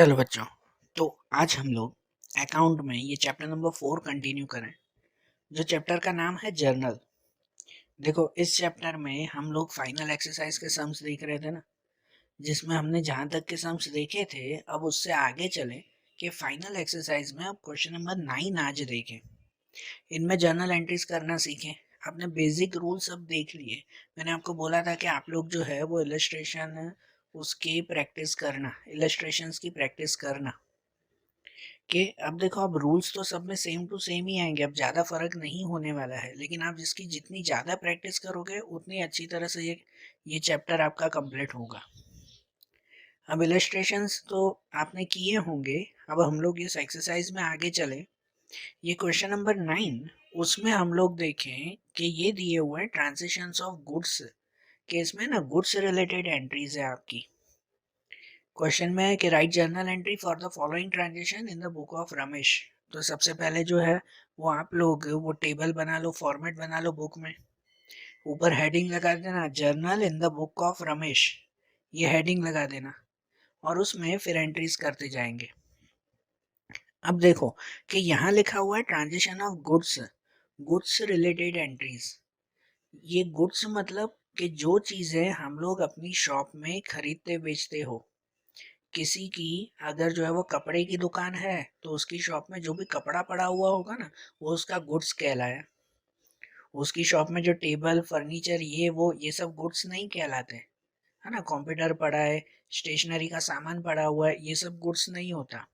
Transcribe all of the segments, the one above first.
चलो बच्चों, तो आज हम लोग अकाउंट में ये चैप्टर नंबर 4 कंटिन्यू करें, जो चैप्टर का नाम है जर्नल। देखो, इस चैप्टर में हम लोग फाइनल एक्सरसाइज के सम्स देख रहे थे ना, जिसमें हमने जहां तक के सम्स देखे थे, अब उससे आगे चले कि फाइनल एक्सरसाइज में अब क्वेश्चन नंबर 9 आज देखें। इनमें जर्नल एंट्रीज करना सीखें। आपने बेसिक रूल सब देख लिए। मैंने आपको बोला था कि आप लोग जो है वो इलस्ट्रेशन उसकी प्रैक्टिस करना, इलस्ट्रेशंस की प्रैक्टिस करना। कि अब देखो, अब रूल्स तो सब में सेम टू सेम ही आएंगे, अब ज़्यादा फर्क नहीं होने वाला है, लेकिन आप जिसकी जितनी ज़्यादा प्रैक्टिस करोगे उतनी अच्छी तरह से ये चैप्टर आपका कंप्लीट होगा। अब इलस्ट्रेशंस तो आपने किए होंगे। अब हम लोग इस एक्सरसाइज में आगे चले। ये क्वेश्चन नंबर 9, उसमें हम लोग देखें कि ये दिए हुए हैं ट्रांजिशंस ऑफ गुड्स के, इसमें ना गुड्स रिलेटेड एंट्रीज है आपकी। क्वेश्चन में है कि right journal entry for the following transaction in the book of Ramesh. तो सबसे पहले जो है वो आप लोग वो टेबल बना लो, फॉर्मेट बना लो बुक में। ऊपर हेडिंग लगा देना journal in the book of Ramesh, ये हेडिंग लगा देना और उसमें फिर एंट्रीज करते जाएंगे। अब देखो कि यहाँ लिखा हुआ है transition of goods, goods related entries. ये गुड्स मतलब कि जो चीजें हम लोग अपनी शॉप में खरीदते बेचते हो। किसी की अगर जो है वो कपड़े की दुकान है तो उसकी शॉप में जो भी कपड़ा पड़ा हुआ होगा ना, वो उसका गुड्स कहलाया। उसकी शॉप में जो टेबल फर्नीचर ये सब गुड्स नहीं कहलाते, है ना। कंप्यूटर पड़ा है, स्टेशनरी का सामान पड़ा हुआ है, ये सब गुड्स नहीं होता।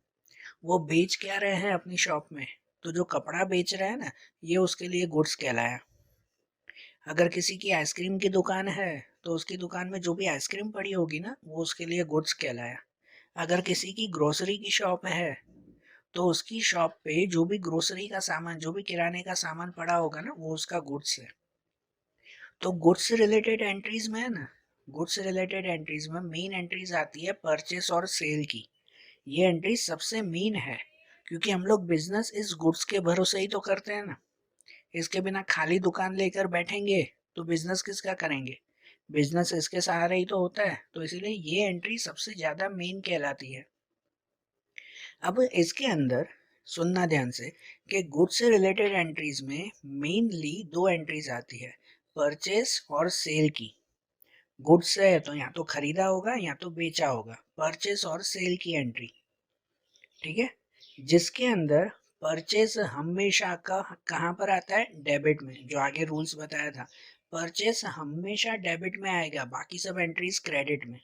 वो बेच क्या रहे हैं अपनी शॉप में, तो जो कपड़ा बेच रहे हैं ना, ये उसके लिए गुड्स कहलाया। अगर किसी की आइसक्रीम की दुकान है तो उसकी दुकान में जो भी आइसक्रीम पड़ी होगी ना, वो उसके लिए गुड्स कहलाया। अगर किसी की ग्रोसरी की शॉप है तो उसकी शॉप पे जो भी ग्रोसरी का सामान, जो भी किराने का सामान पड़ा होगा ना, वो उसका गुड्स है। तो गुड्स रिलेटेड एंट्रीज में है ना, गुड्स रिलेटेड एंट्रीज में मेन एंट्रीज आती है परचेस और सेल की। ये एंट्री सबसे मेन है, क्योंकि हम लोग बिजनेस इस गुड्स के भरोसे ही तो करते हैं ना। इसके बिना खाली दुकान लेकर बैठेंगे तो बिजनेस किसका करेंगे, बिजनेस इसके सहारे ही तो होता है। तो इसीलिए ये एंट्री सबसे ज्यादा मेन कहलाती है। अब इसके अंदर सुनना ध्यान से कि गुड्स से रिलेटेड एंट्रीज में मेनली दो एंट्रीज आती है, परचेस और सेल की। गुड्स है तो या तो खरीदा होगा या तो बेचा होगा, परचेस और सेल की एंट्री। ठीक है, जिसके अंदर परचेस हमेशा का कहाँ पर आता है, डेबिट में, जो आगे रूल्स बताया था। परचेस हमेशा डेबिट में आएगा, बाकी सब एंट्रीज क्रेडिट में।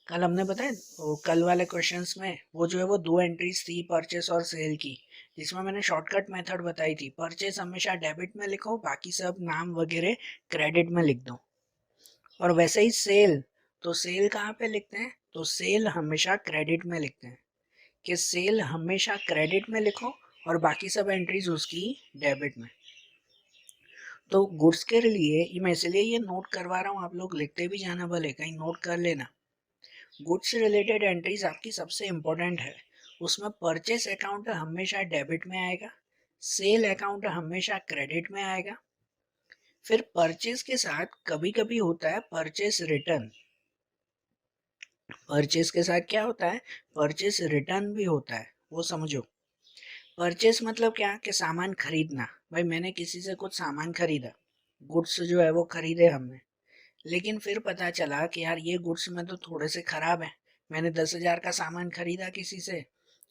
कल हमने बताया वो कल वाले क्वेश्चंस में वो जो है वो दो एंट्रीज थी, परचेस और सेल की, जिसमें मैंने शॉर्टकट मेथड बताई थी। परचेस हमेशा डेबिट में लिखो, बाकी सब नाम वगैरह क्रेडिट में लिख दो। और वैसे ही सेल, तो सेल कहाँ पे लिखते हैं, तो सेल हमेशा क्रेडिट में लिखते हैं, कि सेल हमेशा क्रेडिट में लिखो और बाकी सब एंट्रीज उसकी डेबिट में। तो गुड्स के लिए ये मैं इसलिए ये नोट करवा रहा हूँ, आप लोग लिखते भी जाना, भले कहीं नोट कर लेना। गुड्स रिलेटेड एंट्रीज आपकी सबसे इंपॉर्टेंट है। उसमें परचेस अकाउंट हमेशा डेबिट में आएगा, सेल अकाउंट हमेशा क्रेडिट में आएगा। फिर परचेस के साथ कभी कभी होता है परचेस रिटर्न। परचेस के साथ क्या होता है, परचेस रिटर्न भी होता है, वो समझो। परचेस मतलब क्या, कि सामान खरीदना। भाई मैंने किसी से कुछ सामान खरीदा, गुड्स जो है वो खरीदे हमने, लेकिन फिर पता चला कि यार ये गुड्स में तो थोड़े से खराब है। मैंने 10,000 का सामान खरीदा किसी से,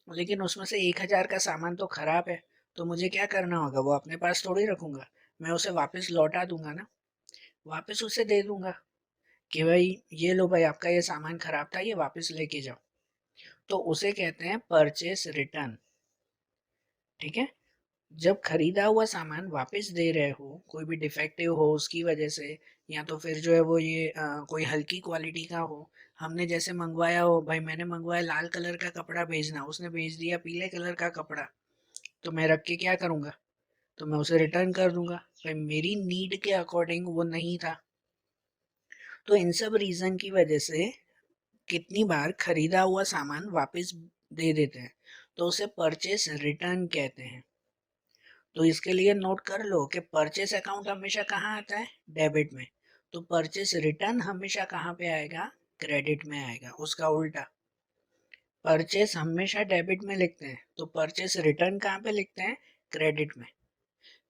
लेकिन उसमें से 1,000 का सामान तो खराब है। तो मुझे क्या करना होगा, वो अपने पास थोड़ी रखूंगा, मैं उसे वापस लौटा दूंगा ना, वापस उसे दे दूंगा कि भाई ये लो भाई, आपका ये सामान खराब था, ये वापस लेके जाओ। तो उसे कहते हैं परचेस रिटर्न। ठीक है, जब खरीदा हुआ सामान वापस दे रहे हो, कोई भी डिफेक्टिव हो उसकी वजह से, या तो फिर जो है वो ये कोई हल्की क्वालिटी का हो। हमने जैसे मंगवाया हो, भाई मैंने मंगवाया लाल कलर का कपड़ा भेजना, उसने भेज दिया पीले कलर का कपड़ा, तो मैं रख के क्या करूँगा, तो मैं उसे रिटर्न कर दूंगा। भाई मेरी नीड के अकॉर्डिंग वो नहीं था। तो इन सब रीज़न की वजह से कितनी बार खरीदा हुआ सामान वापस दे देते हैं, तो उसे परचेस रिटर्न कहते हैं। तो इसके लिए नोट कर लो कि परचेस अकाउंट हमेशा कहाँ आता है, डेबिट में। तो परचेस रिटर्न हमेशा कहाँ पे आएगा, क्रेडिट में आएगा, उसका उल्टा। परचेस हमेशा डेबिट में लिखते हैं, तो परचेस रिटर्न कहाँ पे लिखते हैं? क्रेडिट में।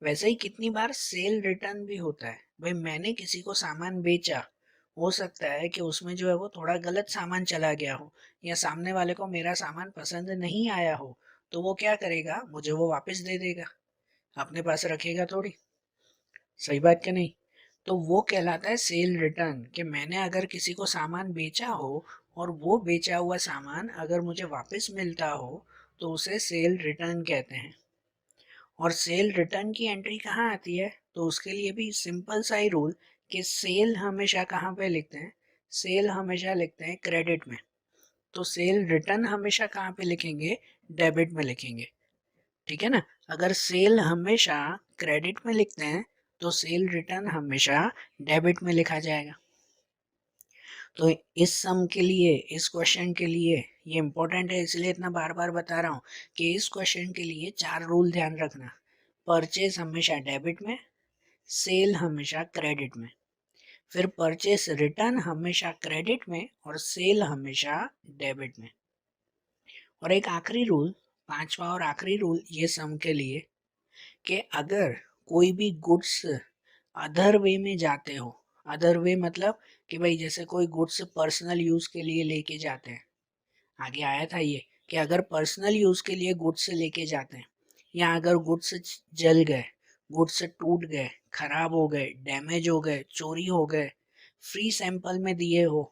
वैसे ही कितनी बार सेल रिटर्न भी होता है। भाई मैंने किसी को सामान बेचा, हो सकता है कि उसमें जो है वो थोड़ा गलत सामान चला गया हो, या सामने वाले को मेरा सामान पसंद नहीं आया हो, तो वो क्या करेगा? मुझे वो वापस दे देगा, अपने पास रखेगा थोड़ी। सही बात क्या नहीं? तो वो कहलाता है सेल रिटर्न, कि मैंने अगर किसी को सामान बेचा हो और वो बेचा हुआ सामान अगर मुझे वापस मिलता हो, तो उसे सेल रिटर्न कहते हैं। और सेल रिटर्न की एंट्री कहाँ आती है? तो उसके लिए भी सिंपल सा ही रूल, कि सेल हमेशा कहाँ पे लिखते हैं? सेल हमेशा लिखते हैं क्रेडिट में। तो सेल रिटर्न हमेशा कहाँ पे लिखेंगे? डेबिट में लिखेंगे। ठीक है ना? अगर सेल हमेशा क्रेडिट में लिखते हैं, तो सेल रिटर्न हमेशा डेबिट में लिखा जाएगा। तो इस सम के लिए, इस क्वेश्चन के लिए ये इंपॉर्टेंट है, इसलिए इतना बार बार बता रहा हूँ कि इस क्वेश्चन के लिए 4 रूल ध्यान रखना। परचेज हमेशा डेबिट में, सेल हमेशा क्रेडिट में, फिर परचेस रिटर्न हमेशा क्रेडिट में, और सेल हमेशा डेबिट में। और एक आखिरी रूल, पांचवा और आखिरी रूल ये सम के लिए, कि अगर कोई भी गुड्स अदर वे में जाते हो, अदर वे मतलब कि भाई जैसे कोई गुड्स पर्सनल यूज के लिए लेके जाते हैं, आगे आया था ये, कि अगर पर्सनल यूज के लिए गुड्स लेके जाते हैं, या अगर गुड्स जल गए, गुड्स टूट गए, खराब हो गए, डैमेज हो गए, चोरी हो गए, फ्री सैंपल में दिए हो,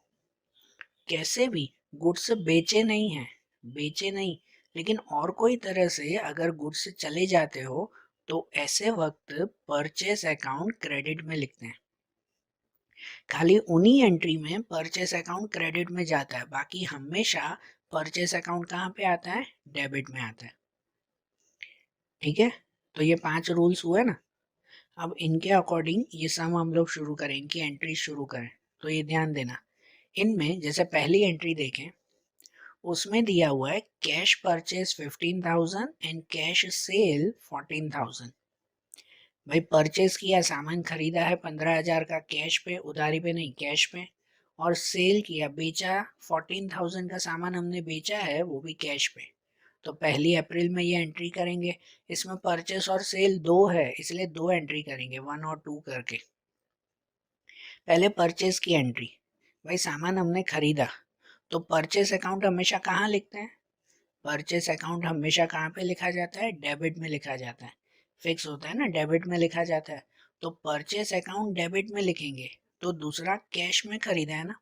कैसे भी गुड्स बेचे नहीं हैं, बेचे नहीं, लेकिन और कोई तरह से अगर गुड्स चले जाते हो, तो ऐसे वक्त परचेस अकाउंट क्रेडिट में लिखते हैं। खाली उन्हीं एंट्री में परचेस अकाउंट क्रेडिट में जाता है, बाकी हमेशा परचेस अकाउंट कहाँ पे आता है? डेबिट में आता है। ठीक है, तो ये 5 रूल्स हुए ना। अब इनके अकॉर्डिंग ये सम हम लोग शुरू करें, इनकी एंट्री शुरू करें। तो ये ध्यान देना, इनमें जैसे पहली एंट्री देखें, उसमें दिया हुआ है cash purchase 15,000 and cash cell 14,000। भाई परचेज किया, सामान खरीदा है 15,000 का कैश पे, उधारी पे नहीं, कैश पे। और सेल किया, बेचा, 14,000 का सामान हमने बेचा है, वो भी कैश पे। तो 1 अप्रैल में ये एंट्री करेंगे। इसमें परचेस और सेल दो है, इसलिए 2 एंट्री करेंगे, 1 और 2 करके। पहले परचेस की एंट्री, भाई सामान हमने खरीदा, तो परचेस अकाउंट हमेशा कहाँ लिखते हैं? परचेस अकाउंट हमेशा कहाँ पे लिखा जाता है? डेबिट में लिखा जाता है। फिक्स होता है ना, डेबिट में लिखा जाता है। तो परचेस अकाउंट डेबिट में लिखेंगे, तो दूसरा कैश में खरीदा है ना,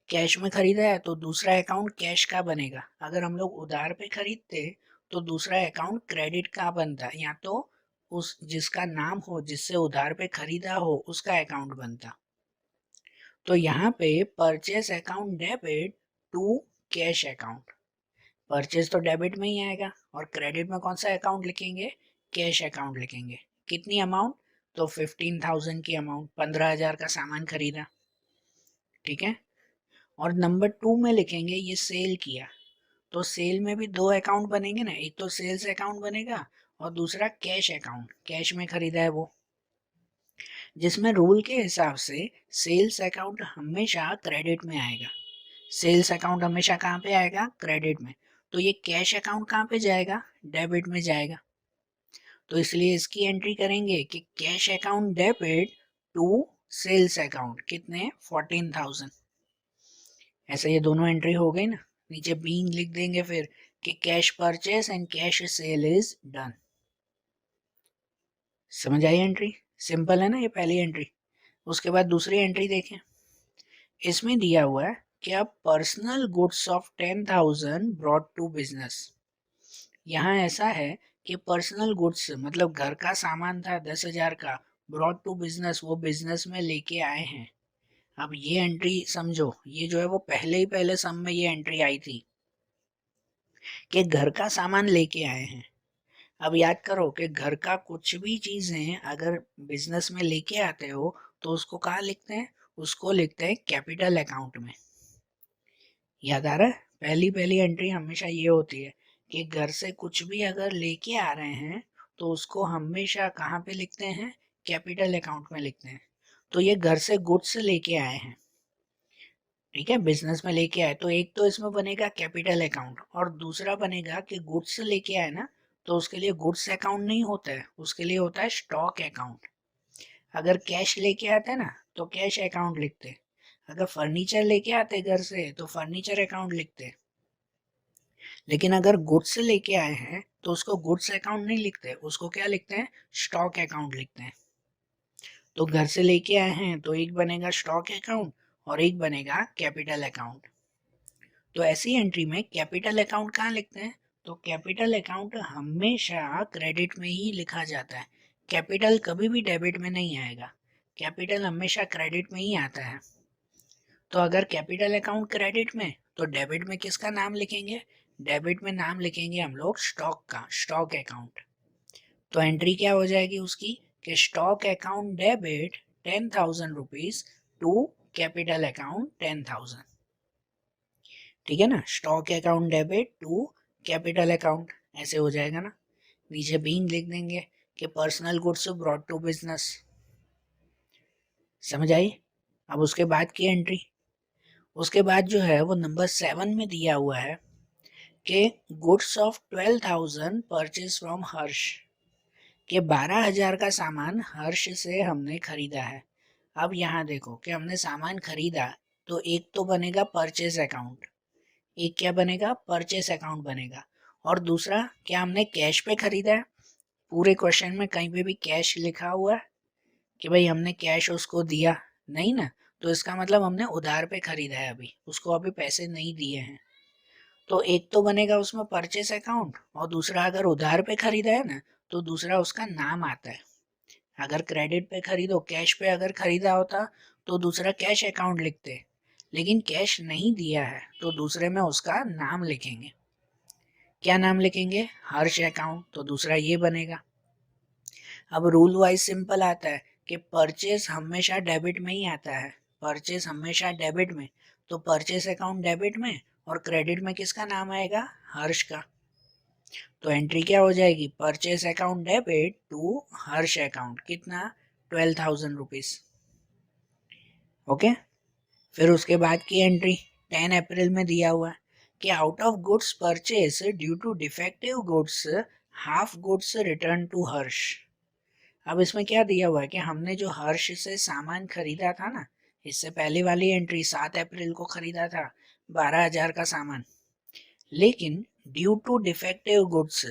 कैश में खरीदा है, तो दूसरा अकाउंट कैश का बनेगा। अगर हम लोग उधार पे खरीदते, तो दूसरा अकाउंट क्रेडिट का बनता, या तो उस जिसका नाम हो, जिससे उधार पे खरीदा हो, उसका अकाउंट बनता। तो यहाँ पे purchase account debit to cash account, purchase तो डेबिट में ही आएगा, और क्रेडिट में कौन सा अकाउंट लिखेंगे? कैश अकाउंट लिखेंगे। कितनी अमाउंट? तो 15,000 की अमाउंट, 15,000 का सामान खरीदा। ठीक है, और नंबर 2 में लिखेंगे ये सेल किया, तो सेल में भी 2 अकाउंट बनेंगे ना, एक तो सेल्स अकाउंट बनेगा, और दूसरा कैश अकाउंट, कैश में खरीदा है वो, जिसमें रूल के हिसाब से सेल्स अकाउंट हमेशा क्रेडिट में आएगा। सेल्स अकाउंट हमेशा कहाँ पे आएगा? क्रेडिट में। तो ये कैश अकाउंट कहाँ पे जाएगा? डेबिट में जाएगा। तो इसलिए इसकी एंट्री करेंगे कि cash account debit to sales account, कितने? 14,000। ऐसे ये दोनों एंट्री हो गई ना। नीचे बीइंग लिख देंगे फिर कि cash purchase and cash cell is done. समझ आई एंट्री? सिंपल है ना ये पहली एंट्री। उसके बाद दूसरी एंट्री देखें, इसमें दिया हुआ है कि अब personal goods of 10,000 brought to business. यहाँ ऐसा है कि पर्सनल गुड्स मतलब घर का सामान था 10,000 का, ब्रॉट टू बिजनेस, वो बिजनेस में लेके आए हैं। अब ये एंट्री समझो, ये जो है वो पहले ही पहले सम में ये एंट्री आई थी कि घर का सामान लेके आए हैं। अब याद करो कि घर का कुछ भी चीजें अगर बिजनेस में लेके आते हो, तो उसको कहाँ लिखते हैं? उसको लिखते हैं कैपिटल अकाउंट में। याद आ रहा है? पहली पहली एंट्री हमेशा ये होती है कि घर से कुछ भी अगर लेके आ रहे हैं, तो उसको हमेशा कहाँ पे लिखते हैं? कैपिटल अकाउंट में लिखते हैं। तो ये घर से गुड्स लेके आए हैं, ठीक है, बिजनेस में लेके आए तो एक तो इसमें बनेगा कैपिटल अकाउंट और दूसरा बनेगा कि गुड्स लेके आए ना, तो उसके लिए गुड्स अकाउंट नहीं होता है, उसके लिए होता है स्टॉक अकाउंट। अगर कैश लेके आते ना तो कैश अकाउंट लिखते, अगर फर्नीचर लेके आते घर से तो फर्नीचर अकाउंट लिखते, लेकिन अगर गुड्स लेके आए हैं तो उसको गुड्स अकाउंट नहीं लिखते, उसको क्या लिखते हैं, स्टॉक अकाउंट लिखते हैं। तो घर से लेके आए हैं तो एक बनेगा स्टॉक अकाउंट और एक बनेगा कैपिटल अकाउंट। तो ऐसी एंट्री में कैपिटल अकाउंट कहाँ लिखते हैं, तो कैपिटल अकाउंट हमेशा क्रेडिट में ही लिखा जाता है, कैपिटल कभी भी डेबिट में नहीं आएगा, कैपिटल हमेशा क्रेडिट में ही आता है। तो अगर कैपिटल अकाउंट क्रेडिट में तो डेबिट में किसका नाम लिखेंगे, डेबिट में नाम लिखेंगे हम लोग स्टॉक का, स्टॉक अकाउंट। तो एंट्री क्या हो जाएगी उसकी कि stock account debit 10,000 rupees to capital account 10,000। ठीक है ना, stock account debit to capital account, ऐसे हो जाएगा ना। नीचे बीइंग लिख देंगे कि personal goods brought to business. समझ आई। अब उसके बाद की एंट्री, उसके बाद जो है वो नंबर 7 में दिया हुआ है कि गुड्स ऑफ 12,000 परचेज फ्रॉम हर्ष, कि 12,000 का सामान हर्ष से हमने खरीदा है। अब यहाँ देखो कि हमने सामान खरीदा तो एक तो बनेगा परचेज अकाउंट, एक क्या बनेगा, परचेस अकाउंट बनेगा, और दूसरा क्या हमने कैश पे खरीदा है, पूरे क्वेश्चन में कहीं पे भी कैश लिखा हुआ है कि भाई हमने कैश उसको दिया, नहीं ना, तो इसका मतलब हमने उधार पे खरीदा है, अभी उसको अभी पैसे नहीं दिए हैं। तो एक तो बनेगा उसमें परचेस अकाउंट और दूसरा अगर उधार पे खरीदा है ना तो दूसरा उसका नाम आता है। अगर क्रेडिट पे खरीदो, कैश पे अगर खरीदा होता तो दूसरा कैश अकाउंट लिखते, लेकिन कैश नहीं दिया है तो दूसरे में उसका नाम लिखेंगे। क्या नाम लिखेंगे, हर्ष अकाउंट, तो दूसरा ये बनेगा। अब रूल वाइज सिंपल आता है कि परचेस हमेशा डेबिट में ही आता है, परचेस हमेशा डेबिट में, तो परचेस अकाउंट डेबिट में और क्रेडिट में किसका नाम आएगा, हर्ष का। तो एंट्री क्या हो जाएगी, purchase account debit to Harsh account, कितना, 12,000 रुपीज। ओके। फिर उसके बाद की एंट्री 10 अप्रैल में दिया हुआ है कि out of goods purchase due to defective goods half goods return to Harsh. अब इसमें क्या दिया हुआ है कि हमने जो हर्ष से सामान खरीदा था ना, इससे पहले वाली एंट्री 7 अप्रैल को खरीदा था 12,000 का सामान, लेकिन ड्यू टू डिफेक्टिव गुड्स,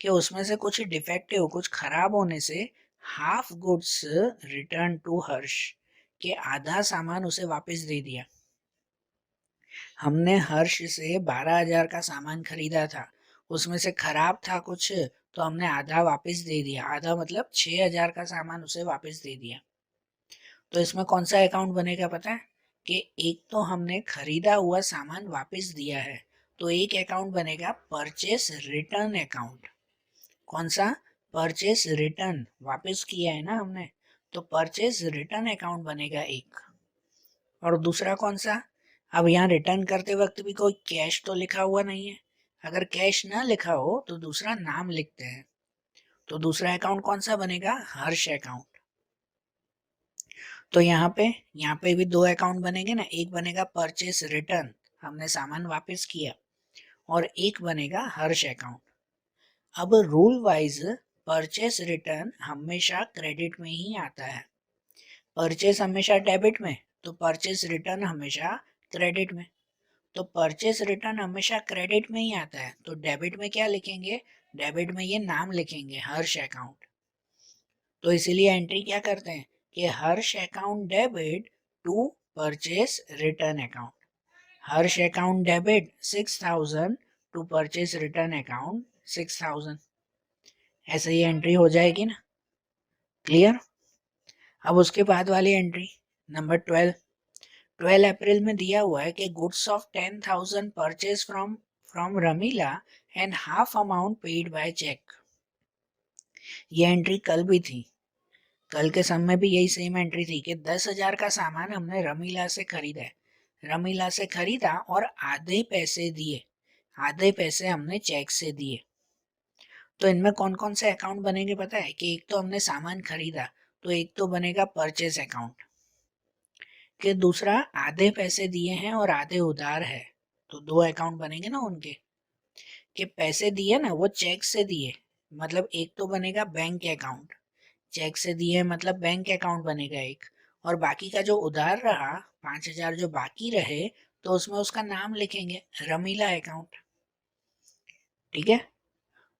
कि उसमें से कुछ डिफेक्टिव, कुछ खराब होने से हाफ गुड्स रिटर्न टू हर्ष, के आधा सामान उसे वापस दे दिया। हमने हर्ष से 12,000 का सामान खरीदा था, उसमें से खराब था कुछ तो हमने आधा वापस दे दिया, आधा मतलब 6,000 का सामान उसे वापस दे दिया। तो इसमें कौन सा अकाउंट बनेगा पता है, कि एक तो हमने खरीदा हुआ सामान वापस दिया है तो एक अकाउंट बनेगा परचेस रिटर्न अकाउंट। कौन सा, परचेस रिटर्न, वापस किया है ना हमने, तो परचेस रिटर्न अकाउंट बनेगा एक। और दूसरा कौन सा, अब यहाँ रिटर्न करते वक्त भी कोई कैश तो लिखा हुआ नहीं है, अगर कैश ना लिखा हो तो दूसरा नाम लिखते हैं, तो दूसरा अकाउंट कौन सा बनेगा, हर्ष अकाउंट। तो यहाँ पे भी दो अकाउंट बनेंगे ना, एक बनेगा परचेस रिटर्न, हमने सामान वापस किया, और एक बनेगा हर्ष अकाउंट। अब रूल वाइज परचेस रिटर्न हमेशा क्रेडिट में ही आता है, परचेस हमेशा डेबिट में, तो परचेस रिटर्न हमेशा क्रेडिट में। तो परचेस रिटर्न हमेशा क्रेडिट में ही आता है, तो डेबिट में क्या लिखेंगे, डेबिट में ये नाम लिखेंगे हर्ष अकाउंट। तो इसीलिए एंट्री क्या करते हैं कि Harsh account debit to purchase return account, Harsh account debit 6,000 to purchase return account 6,000, ऐसे ही एंट्री हो जाएगी ना, क्लियर। अब उसके बाद वाली एंट्री नंबर 12 अप्रैल में दिया हुआ है कि goods of 10,000 purchase from from Ramila and half amount paid by cheque. ये एंट्री कल भी थी, कल के समय भी यही सेम एंट्री थी कि 10,000 का सामान हमने रमीला से खरीदा है, रमीला से खरीदा और आधे पैसे दिए, आधे पैसे हमने चेक से दिए। तो इनमें कौन कौन से अकाउंट बनेंगे पता है, कि एक तो हमने सामान खरीदा तो एक तो बनेगा परचेज अकाउंट, कि दूसरा आधे पैसे दिए हैं और आधे उधार है, तो दो अकाउंट बनेंगे ना उनके, कि पैसे दिए ना वो चेक से दिए, मतलब एक तो बनेगा बैंक अकाउंट, चेक से दिए मतलब बैंक अकाउंट बनेगा एक, और बाकी का जो उधार रहा 5,000 जो बाकी रहे, तो उसमें उसका नाम लिखेंगे रमीला अकाउंट। ठीक है,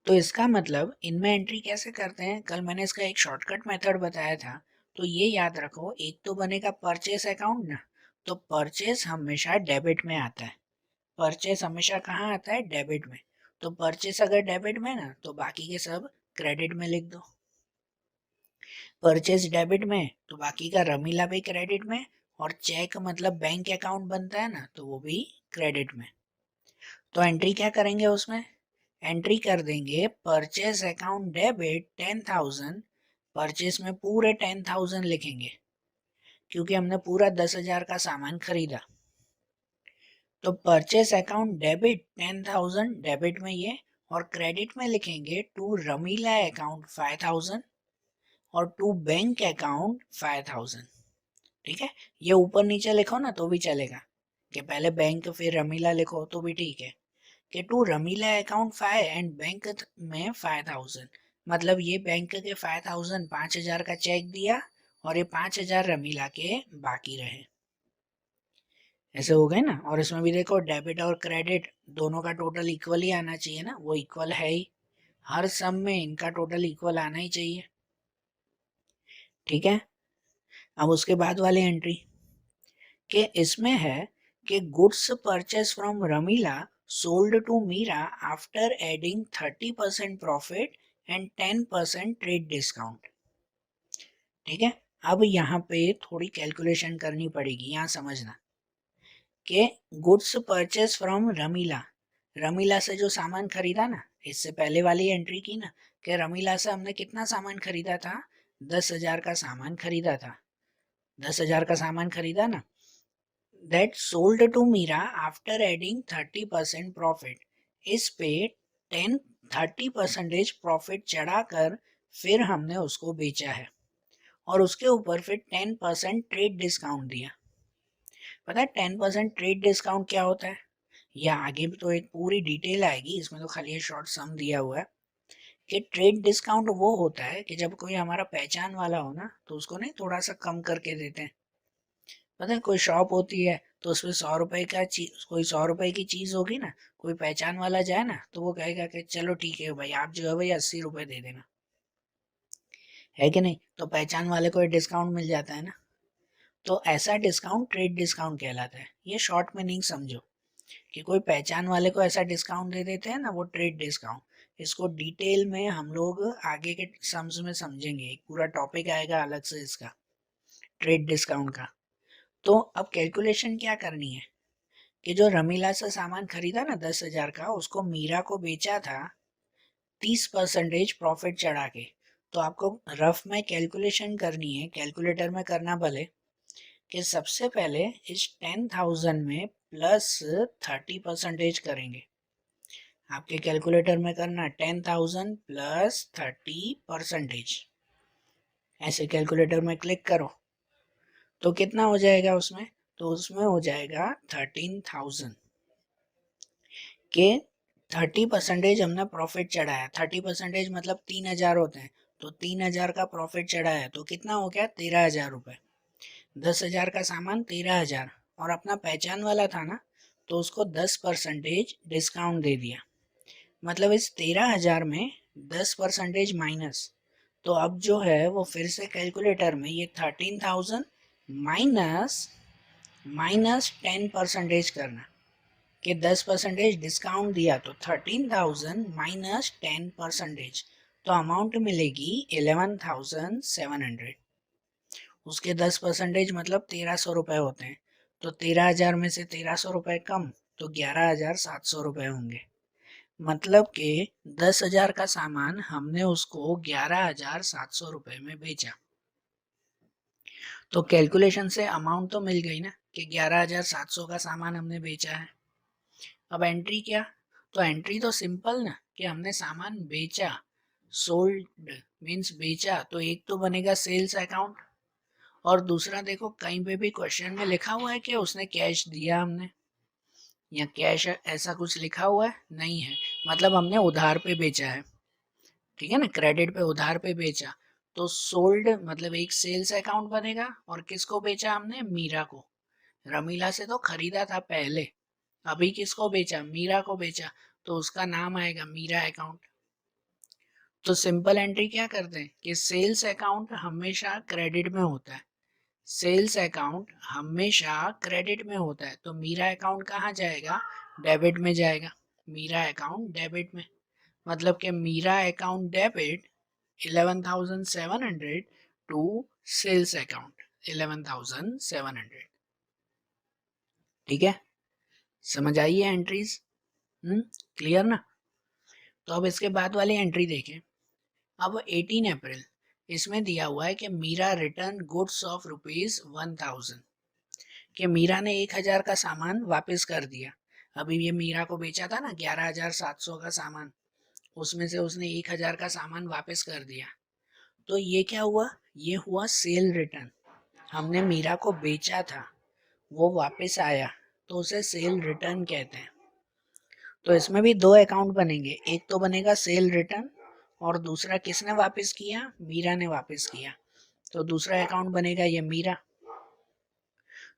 तो इसका मतलब इनमें एंट्री कैसे करते हैं, कल मैंने इसका एक शॉर्टकट मेथड बताया था, तो ये याद रखो, एक तो बनेगा परचेस अकाउंट ना, तो परचेस हमेशा डेबिट में आता है, परचेस हमेशा कहाँ आता है, डेबिट में, तो परचेस अगर डेबिट में ना तो बाकी के सब क्रेडिट में लिख दो, परचेस डेबिट में तो बाकी का रमीला भी क्रेडिट में, और चेक मतलब बैंक अकाउंट बनता है ना, तो वो भी क्रेडिट में। तो एंट्री क्या करेंगे उसमें, एंट्री कर देंगे परचेस अकाउंट डेबिट 10,000, परचेस में पूरे 10,000 लिखेंगे क्योंकि हमने पूरा 10,000 का सामान खरीदा, तो परचेस अकाउंट डेबिट 10,000 डेबिट में ये, और क्रेडिट में लिखेंगे टू रमीला अकाउंट 5,000 और टू बैंक अकाउंट 5,000। ठीक है, ये ऊपर नीचे लिखो ना तो भी चलेगा, कि पहले बैंक फिर रमीला लिखो तो भी ठीक है, कि to Ramila account 5 and bank में 5,000, मतलब ये बैंक के 5,000 5,000 का चेक दिया और ये 5,000 रमीला के बाकी रहे, ऐसे हो गए ना। और इसमें भी देखो डेबिट और क्रेडिट दोनों का टोटल इक्वल ही आना चाहिए ना, वो इक्वल है ही, हर सम में इनका टोटल इक्वल आना ही चाहिए। ठीक है, अब उसके बाद वाली एंट्री के इसमें है कि goods purchase from Ramila sold to Meera after adding 30% profit and 10% trade discount. ठीक है, अब यहाँ पे थोड़ी कैलकुलेशन करनी पड़ेगी, यहाँ समझना कि goods purchase from Ramila, Ramila से जो सामान खरीदा ना, इससे पहले वाली एंट्री की ना, कि रमीला से हमने कितना सामान खरीदा था, 10,000 का सामान खरीदा था, 10,000 का सामान खरीदा ना, that sold to Mira after adding 30% profit, इस पे 30% प्रॉफिट चढ़ाकर फिर हमने उसको बेचा है, और उसके ऊपर फिर 10% ट्रेड डिस्काउंट दिया। पता है 10% ट्रेड डिस्काउंट क्या होता है, या आगे भी तो एक पूरी डिटेल आएगी, इसमें तो खाली शॉर्ट सम दिया हुआ है कि ट्रेड डिस्काउंट वो होता है कि जब कोई हमारा पहचान वाला हो ना, तो उसको नहीं थोड़ा सा कम करके देते हैं। पता है कोई शॉप होती है तो उसमें 100 रुपए का चीज, कोई 100 रुपए की चीज होगी ना, कोई पहचान वाला जाए ना तो वो कहेगा कि चलो ठीक है भाई, आप जो है भाई 80 रुपए दे देना, है कि नहीं, तो पहचान वाले को डिस्काउंट मिल जाता है ना, तो ऐसा डिस्काउंट ट्रेड डिस्काउंट कहलाता है। ये शॉर्ट मीनिंग समझो कि कोई पहचान वाले को ऐसा डिस्काउंट दे देते हैं ना, वो ट्रेड डिस्काउंट। इसको डिटेल में हम लोग आगे के सम्स में समझेंगे, एक पूरा टॉपिक आएगा अलग से इसका, ट्रेड डिस्काउंट का। तो अब कैलकुलेशन क्या करनी है कि जो रमीला से सामान खरीदा ना 10,000 का, उसको मीरा को बेचा था 30% प्रॉफिट चढ़ा के, तो आपको रफ में कैलकुलेशन करनी है, कैलकुलेटर में करना भले, कि सबसे पहले इस 10,000 में प्लस 30% करेंगे, आपके कैलकुलेटर में करना 10,000 प्लस 30%, ऐसे कैलकुलेटर में क्लिक करो तो कितना हो जाएगा उसमें, तो उसमें हो जाएगा 13,000 के 30% हमने प्रॉफिट चढ़ाया, 30% मतलब 3,000 होते हैं, तो 3,000 का प्रॉफिट चढ़ाया तो कितना हो गया 13,000 रुपये, 10,000 का सामान 13,000, और अपना पहचान वाला था ना, तो उसको 10% डिस्काउंट दे दिया, मतलब इस 13,000 में 10% माइनस, तो अब जो है वो फिर से कैलकुलेटर में ये 13,000 माइनस माइनस 10% करना, कि 10% डिस्काउंट दिया तो 13,000 माइनस 10%, तो अमाउंट मिलेगी 11,700, उसके 10% मतलब 1,300 रुपये होते हैं, तो 13,000 में से 1,300 रुपये कम, तो 11,700 रुपये होंगे, मतलब कि 10,000 का सामान हमने उसको 11,700 रुपये में बेचा। तो कैलकुलेशन से अमाउंट तो मिल गई ना, कि 11,700 का सामान हमने बेचा है। अब एंट्री क्या, तो एंट्री तो सिंपल ना, कि हमने सामान बेचा, सोल्ड मीन्स बेचा, तो एक तो बनेगा सेल्स अकाउंट, और दूसरा देखो कहीं पे भी क्वेश्चन में लिखा हुआ है कि उसने कैश दिया हमने, या कैश ऐसा कुछ लिखा हुआ है नहीं है, मतलब हमने उधार पे बेचा है, ठीक है ना, क्रेडिट पे उधार पे बेचा। तो सोल्ड मतलब एक सेल्स अकाउंट बनेगा, और किसको बेचा हमने, मीरा को। रमीला से तो खरीदा था पहले, अभी किसको बेचा, मीरा को बेचा, तो उसका नाम आएगा मीरा अकाउंट। तो सिंपल एंट्री क्या करते हैं कि सेल्स अकाउंट हमेशा क्रेडिट में होता है, सेल्स अकाउंट हमेशा क्रेडिट में होता है, तो मीरा अकाउंट कहाँ जाएगा, डेबिट में जाएगा। मीरा अकाउंट डेबिट में, मतलब कि Meera account debit 11,700 to sales account 11,700। ठीक है, समझ आई है एंट्रीज, क्लियर ना। तो अब इसके बाद वाली एंट्री देखें। अब 18 अप्रैल, इसमें दिया हुआ है कि मीरा रिटर्न गुड्स ऑफ ₹1000, कि मीरा ने 1000 का सामान वापस कर दिया। अभी ये मीरा को बेचा था ना 11,700 का सामान, उसमें से उसने 1000 का सामान वापस कर दिया। तो ये क्या हुआ, ये हुआ सेल रिटर्न। हमने मीरा को बेचा था, वो वापस आया, तो उसे सेल रिटर्न कहते हैं। तो इसमें भी दो अकाउंट बनेंगे, एक तो बनेगा सेल रिटर्न, और दूसरा किसने वापस किया, मीरा ने वापस किया, तो दूसरा अकाउंट बनेगा ये मीरा।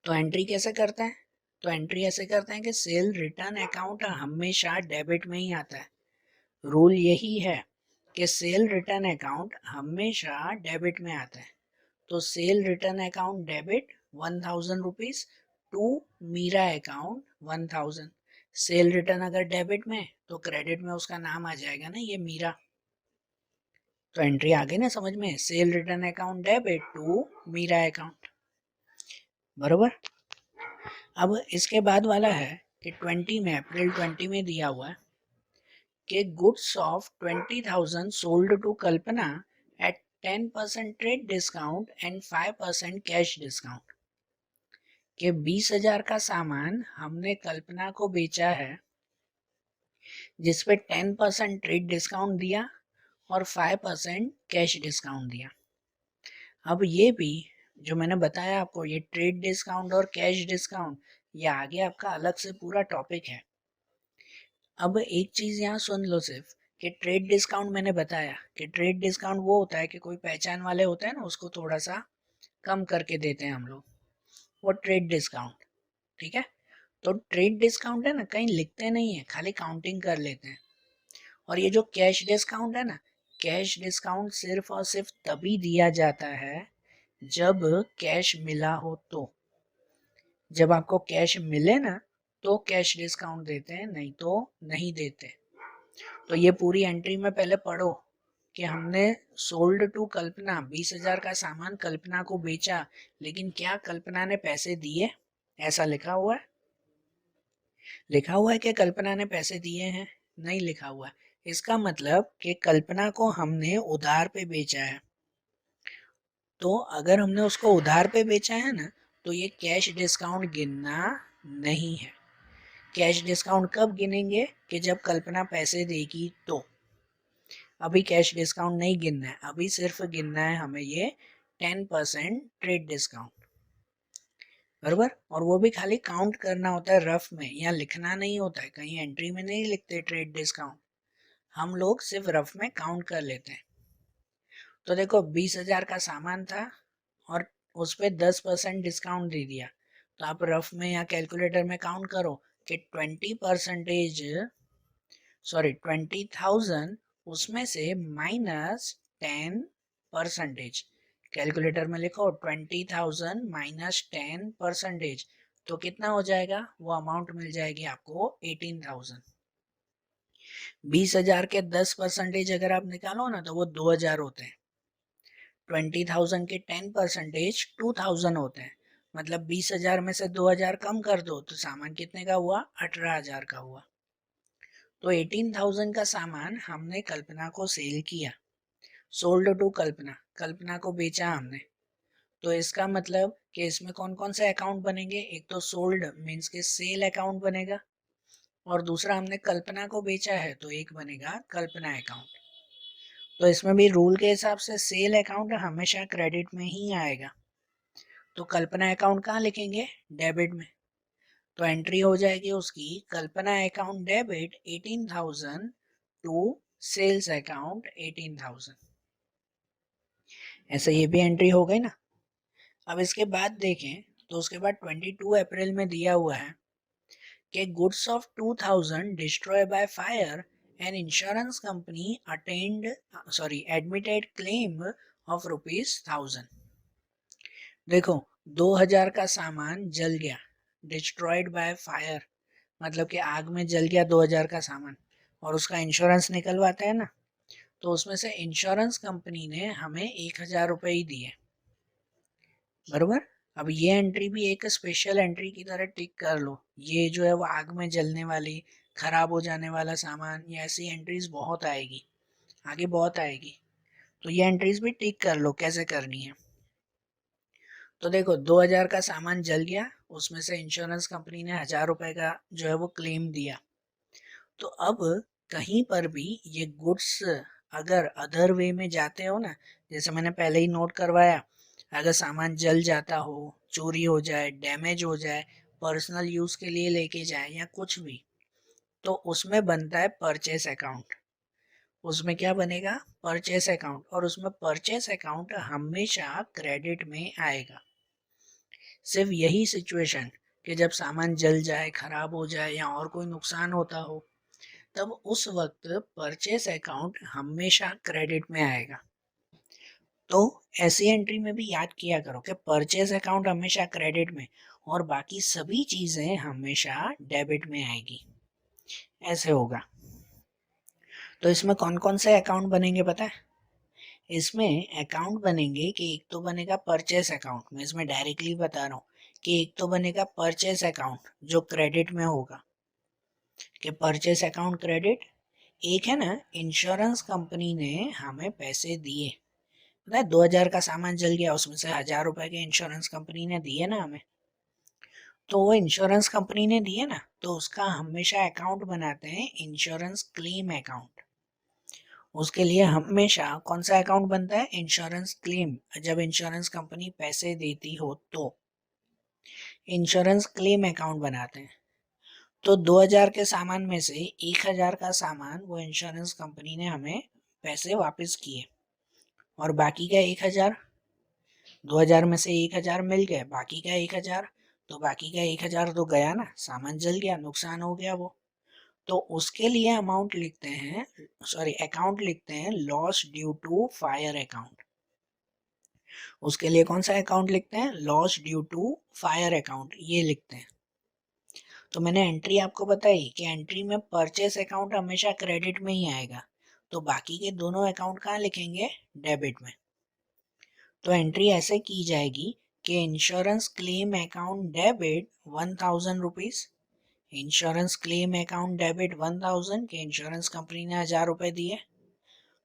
तो एंट्री कैसे करते हैं, तो एंट्री ऐसे करते हैं कि सेल रिटर्न अकाउंट हमेशा डेबिट में ही आता है। रूल यही है कि सेल रिटर्न अकाउंट हमेशा डेबिट में आता है। तो sale return account debit 1000 rupees to Meera account 1000। Sale return अगर डेबिट में तो क्रेडिट में उसका नाम आ जाएगा ना, ये मीरा। तो एंट्री आ गई ना समझ में, sale return account debit to Meera account, बरोबर। अब इसके बाद वाला है कि 20 में, अप्रैल 20 में दिया हुआ है कि goods of 20,000 sold to Kalpana at 10% trade discount and 5% cash discount, कि 20,000 का सामान हमने कल्पना को बेचा है, जिसपे 10% ट्रेड डिस्काउंट दिया और 5% कैश डिस्काउंट दिया। अब ये भी जो मैंने बताया आपको, ये ट्रेड डिस्काउंट और कैश डिस्काउंट, ये आगे आपका अलग से पूरा टॉपिक है। अब एक चीज यहाँ सुन लो सिर्फ, कि ट्रेड डिस्काउंट मैंने बताया कि ट्रेड डिस्काउंट वो होता है कि कोई पहचान वाले होते हैं ना, उसको थोड़ा सा कम करके देते हैं हम लोग, वो ट्रेड डिस्काउंट। ठीक है, तो ट्रेड डिस्काउंट है ना, कहीं लिखते नहीं है, खाली काउंटिंग कर लेते हैं। और ये जो कैश डिस्काउंट है ना, कैश डिस्काउंट सिर्फ और सिर्फ तभी दिया जाता है जब कैश मिला हो। तो जब आपको कैश मिले ना तो कैश डिस्काउंट देते हैं, नहीं तो नहीं देते। तो ये पूरी एंट्री में पहले पढ़ो कि हमने सोल्ड टू कल्पना 20,000 का सामान कल्पना को बेचा, लेकिन क्या कल्पना ने पैसे दिए, ऐसा लिखा हुआ है, लिखा हुआ है कि कल्पना ने पैसे दिए हैं, नहीं लिखा हुआ है। इसका मतलब कि कल्पना को हमने उधार पे बेचा है। तो अगर हमने उसको उधार पे बेचा है ना, तो ये कैश डिस्काउंट गिनना नहीं है। कैश डिस्काउंट कब गिनेंगे, कि जब कल्पना पैसे देगी तो। अभी कैश डिस्काउंट नहीं गिनना है, अभी सिर्फ गिनना है हमें ये 10% ट्रेड डिस्काउंट, बराबर। और वो भी खाली काउंट करना होता है रफ में, यहाँ लिखना नहीं होता है, कहीं एंट्री में नहीं लिखते ट्रेड डिस्काउंट, हम लोग सिर्फ रफ में काउंट कर लेते हैं। तो देखो 20,000 का सामान था और उस पर 10% डिस्काउंट दे दिया, तो आप रफ में या कैलकुलेटर में काउंट करो कि 20,000 उसमें से माइनस 10%। कैलकुलेटर में लिखो 20,000 माइनस 10%, तो कितना हो जाएगा, वो अमाउंट मिल जाएगी आपको 18,000। 20,000 के 10% अगर आप निकालो ना तो वो 2,000 होते हैं। 20,000 के 10% 2,000 होते हैं, मतलब 20,000 में से 2,000 कम कर दो तो सामान कितने का हुआ, 18,000 का हुआ। तो 18,000 का सामान हमने कल्पना को सेल किया, सोल्ड टू कल्पना, कल्पना को बेचा हमने। तो इसका मतलब कि इसमें कौन कौन से अकाउंट बनेंगे, एक तो सोल्ड मीन्स के सेल अकाउंट बनेगा, और दूसरा हमने कल्पना को बेचा है तो एक बनेगा कल्पना अकाउंट। तो इसमें भी रूल के हिसाब से सेल अकाउंट हमेशा क्रेडिट में ही आएगा। तो कल्पना अकाउंट कहाँ लिखेंगे? डेबिट में। तो एंट्री हो जाएगी उसकी Kalpana account debit 18,000 to sales account 18,000। ऐसे ये भी एंट्री हो गई ना। अब इसके बाद देखें तो उसके बाद 22 अप्रैल में दिया हुआ है कि goods of 2000 destroy by fire and insurance company admitted claim of ₹1000। देखो 2000 का सामान जल गया, डिस्ट्रॉयड बाय फायर मतलब कि आग में जल गया 2000 का सामान, और उसका इंश्योरेंस निकलवाते हैं ना, तो उसमें से इंश्योरेंस कंपनी ने हमें 1000 रुपये ही दिए, बरोबर। अब ये एंट्री भी एक स्पेशल एंट्री की तरह टिक कर लो। ये जो है वो आग में जलने वाली, खराब हो जाने वाला सामान, ये ऐसी एंट्रीज बहुत आएगी, आगे बहुत आएगी। तो ये एंट्रीज भी टिक कर लो। कैसे करनी है? तो देखो 2000 का सामान जल गया, उसमें से इंश्योरेंस कंपनी ने 1000 रुपए का जो है वो क्लेम दिया। तो अब कहीं पर भी ये गुड्स अगर अदर वे में जाते हो ना, जैसे मैंने पहले ही नोट करवाया, अगर सामान जल जाता हो, चोरी हो जाए, डैमेज हो जाए, पर्सनल यूज के लिए लेके जाए या कुछ भी, तो उसमें बनता है परचेस अकाउंट। उसमें क्या बनेगा? Purchase account. और उसमें परचेस अकाउंट हमेशा क्रेडिट में आएगा। सिर्फ यही सिचुएशन कि जब सामान जल जाए, खराब हो जाए या और कोई नुकसान होता हो, तब उस वक्त परचेस अकाउंट हमेशा क्रेडिट में आएगा। तो ऐसी एंट्री में भी याद किया करो कि परचेस अकाउंट हमेशा क्रेडिट में और बाकी सभी चीजें हमेशा डेबिट में आएगी। ऐसे होगा। तो इसमें कौन कौन से अकाउंट बनेंगे पता है? इसमें अकाउंट बनेंगे कि एक तो बनेगा परचेस अकाउंट, मैं इसमें डायरेक्टली बता रहा हूँ कि एक तो बनेगा परचेस अकाउंट जो क्रेडिट में होगा, कि परचेस अकाउंट क्रेडिट। एक है ना, इंश्योरेंस कंपनी ने हमें पैसे दिए, पता है 2000 का सामान जल गया, उसमें से 1000 रुपए के इंश्योरेंस कंपनी ने दिए ना हमें, तो वो इंश्योरेंस कंपनी ने दिए ना, तो उसका हमेशा अकाउंट बनाते हैं इंश्योरेंस क्लेम अकाउंट। उसके लिए हमेशा कौन सा अकाउंट बनता है? Insurance claim. जब इंश्योरेंस कंपनी पैसे देती हो तो इंश्योरेंस क्लेम अकाउंट बनाते हैं। तो 2000 के सामान में से 1000 का सामान वो इंश्योरेंस कंपनी ने हमें पैसे वापस किए, और बाकी का 1000, 2000 में से 1000 मिल गए, बाकी का 1000, तो बाकी का 1000 तो गया ना, सामान जल गया, नुकसान हो गया वो। तो उसके लिए अमाउंट लिखते हैं, अकाउंट लिखते हैं loss due to fire account. उसके लिए कौन सा अकाउंट लिखते हैं? Loss due to fire account, ये लिखते हैं। तो मैंने एंट्री आपको बताई कि एंट्री में परचेस अकाउंट हमेशा क्रेडिट में ही आएगा, तो बाकी के दोनों अकाउंट कहाँ लिखेंगे? डेबिट में। तो एंट्री ऐसे की जाएगी कि insurance claim account debit 1000 rupees, insurance claim account debit 1000 के इंश्योरेंस कंपनी ने 1000 रुपए दिए।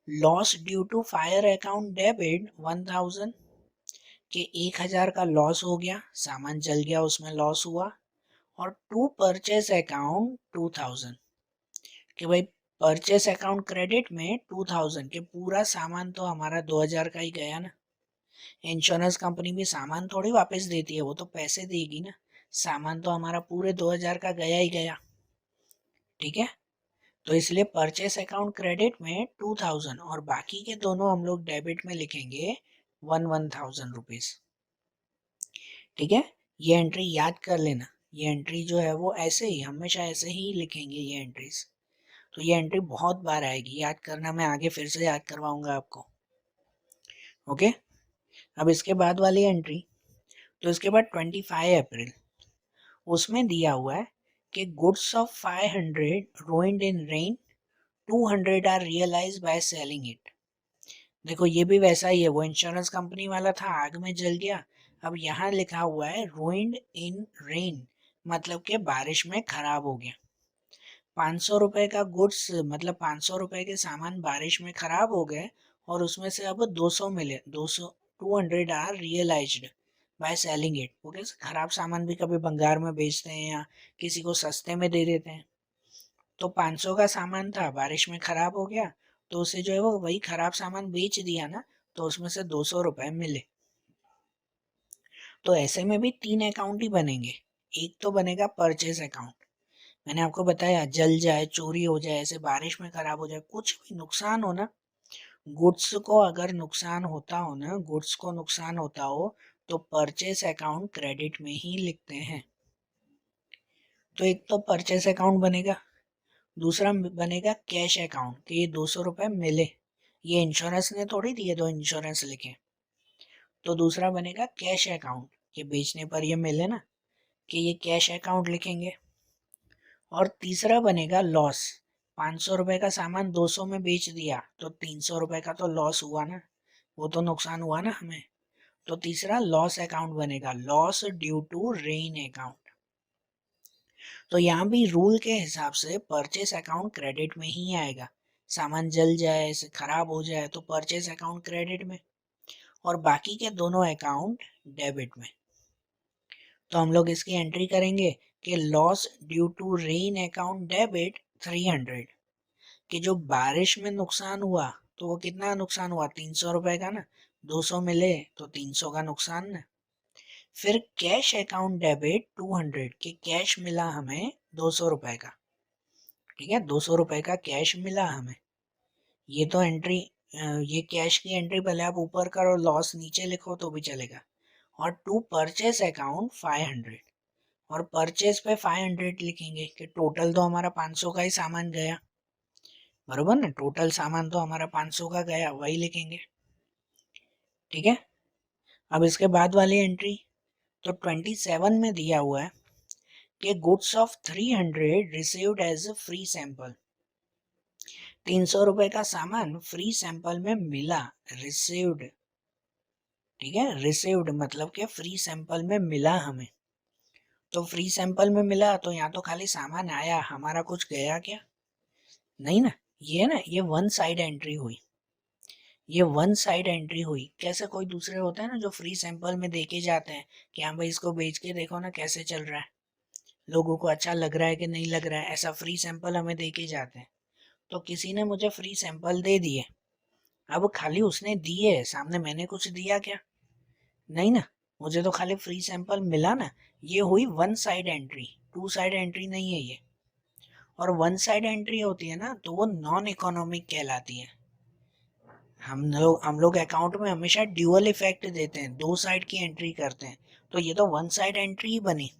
Loss due to fire account debit 1000 के 1000 का लॉस हो गया, सामान जल गया, उसमें लॉस हुआ। और टू परचेस अकाउंट 2000 कि भाई परचेस अकाउंट क्रेडिट में 2000 के पूरा सामान तो हमारा 2000 का ही गया ना। इंश्योरेंस कंपनी भी सामान थोड़ी वापस देती है, वो तो पैसे देगी ना। सामान तो हमारा पूरे 2000 का गया ही गया, ठीक है। तो इसलिए परचेस अकाउंट क्रेडिट में 2000 और बाकी के दोनों हम लोग डेबिट में लिखेंगे 1000 रुपीज, ठीक है। ये एंट्री याद कर लेना। ये एंट्री जो है वो ऐसे ही हमेशा ऐसे ही लिखेंगे ये एंट्रीज। तो ये एंट्री बहुत बार आएगी, याद करना, मैं आगे फिर से याद करवाऊंगा आपको। ओके। अब इसके बाद वाली एंट्री, तो इसके बाद 25 अप्रैल, उसमें दिया हुआ है कि goods of 500 ruined in rain, 200 are realise by selling it. देखो ये भी वैसा ही है, वो इंश्योरेंस कंपनी वाला था, आग में जल गया। अब यहाँ लिखा हुआ है ruined in rain, मतलब कि बारिश में खराब हो गया। 500 रुपए का गुड्स, मतलब 500 रुपए के सामान बारिश में खराब हो गए, और उसमें से अब 200 मिले, 200, 200 are realised by selling it. वो कैसे? खराब सामान भी कभी भंगार में बेचते हैं या किसी को सस्ते में दे देते हैं। तो 500 का सामान था, बारिश में खराब हो गया, तो उसे जो है वो वही खराब सामान बेच दिया ना, तो उसमें से 200 रुपए मिले। तो ऐसे में भी 3 अकाउंट ही बनेंगे। एक तो बनेगा परचेज अकाउंट, मैंने आपको बताया जल जाए, चोरी हो जाए, ऐसे बारिश में खराब हो जाए, कुछ भी नुकसान हो ना, गुड्स को अगर नुकसान होता हो ना, गुड्स को नुकसान होता हो तो परचेस अकाउंट क्रेडिट में ही लिखते हैं। तो एक तो परचेस अकाउंट बनेगा, दूसरा बनेगा कैश अकाउंट कि ये 200 रुपये मिले, ये इंश्योरेंस ने थोड़ी दिए तो इंश्योरेंस लिखे। तो दूसरा बनेगा कैश अकाउंट कि बेचने पर ये मिले ना, कि ये कैश अकाउंट लिखेंगे। और तीसरा बनेगा लॉस, 500 रुपये का सामान 200 में बेच दिया तो 300 रुपये का तो लॉस हुआ ना, वो तो नुकसान हुआ ना हमें। तो तीसरा लॉस अकाउंट बनेगा, loss due to rain account. तो यहाँ भी रूल के हिसाब से परचेस अकाउंट क्रेडिट में ही आएगा। सामान जल जाए, खराब हो जाए तो परचेस अकाउंट क्रेडिट में, और बाकी के दोनों अकाउंट डेबिट में। तो हम लोग इसकी एंट्री करेंगे कि loss due to rain account debit 300, कि जो बारिश में नुकसान हुआ तो वो कितना नुकसान हुआ, 300 रुपये का ना, 200 मिले तो 300 का नुकसान ना। फिर कैश अकाउंट डेबिट 200, कि कैश मिला हमें 200 रुपये का, ठीक है, 200 रुपये का कैश मिला हमें। ये तो एंट्री, ये कैश की एंट्री पहले आप ऊपर करो, लॉस नीचे लिखो तो भी चलेगा। और टू परचेस अकाउंट 500, और परचेस पे 500 लिखेंगे कि टोटल तो हमारा 500 का ही सामान गया, बरोबर ना, टोटल सामान तो हमारा 500 का गया, वही लिखेंगे। ठीक है, अब इसके बाद वाली एंट्री तो 27 में दिया हुआ है कि goods of 300 received as free sample, 300 रुपए का सामान फ्री सैंपल में मिला, रिसीव्ड, ठीक है, रिसीव्ड मतलब कि फ्री सैंपल में मिला हमें। तो फ्री सैंपल में मिला तो यहाँ तो खाली सामान आया, हमारा कुछ गया क्या, नहीं ना। ये ना, ये वन साइड एंट्री हुई, ये वन साइड एंट्री हुई। कैसे कोई दूसरे होते हैं ना जो फ्री सैंपल में देके जाते हैं कि हाँ भाई इसको बेच के देखो ना कैसे चल रहा है, लोगों को अच्छा लग रहा है कि नहीं लग रहा है, ऐसा फ्री सैंपल हमें देके जाते हैं। तो किसी ने मुझे फ्री सैंपल दे दिए, अब खाली उसने दिए, सामने मैंने कुछ दिया क्या, नहीं ना, मुझे तो खाली फ्री सैंपल मिला ना। ये हुई one side entry, two side entry नहीं है ये। और वन साइड एंट्री होती है ना तो वो नॉन इकोनॉमिक कहलाती है। हम लोग अकाउंट में हमेशा ड्यूअल इफेक्ट देते हैं, दो साइड की एंट्री करते हैं। तो ये तो वन साइड एंट्री ही बनी,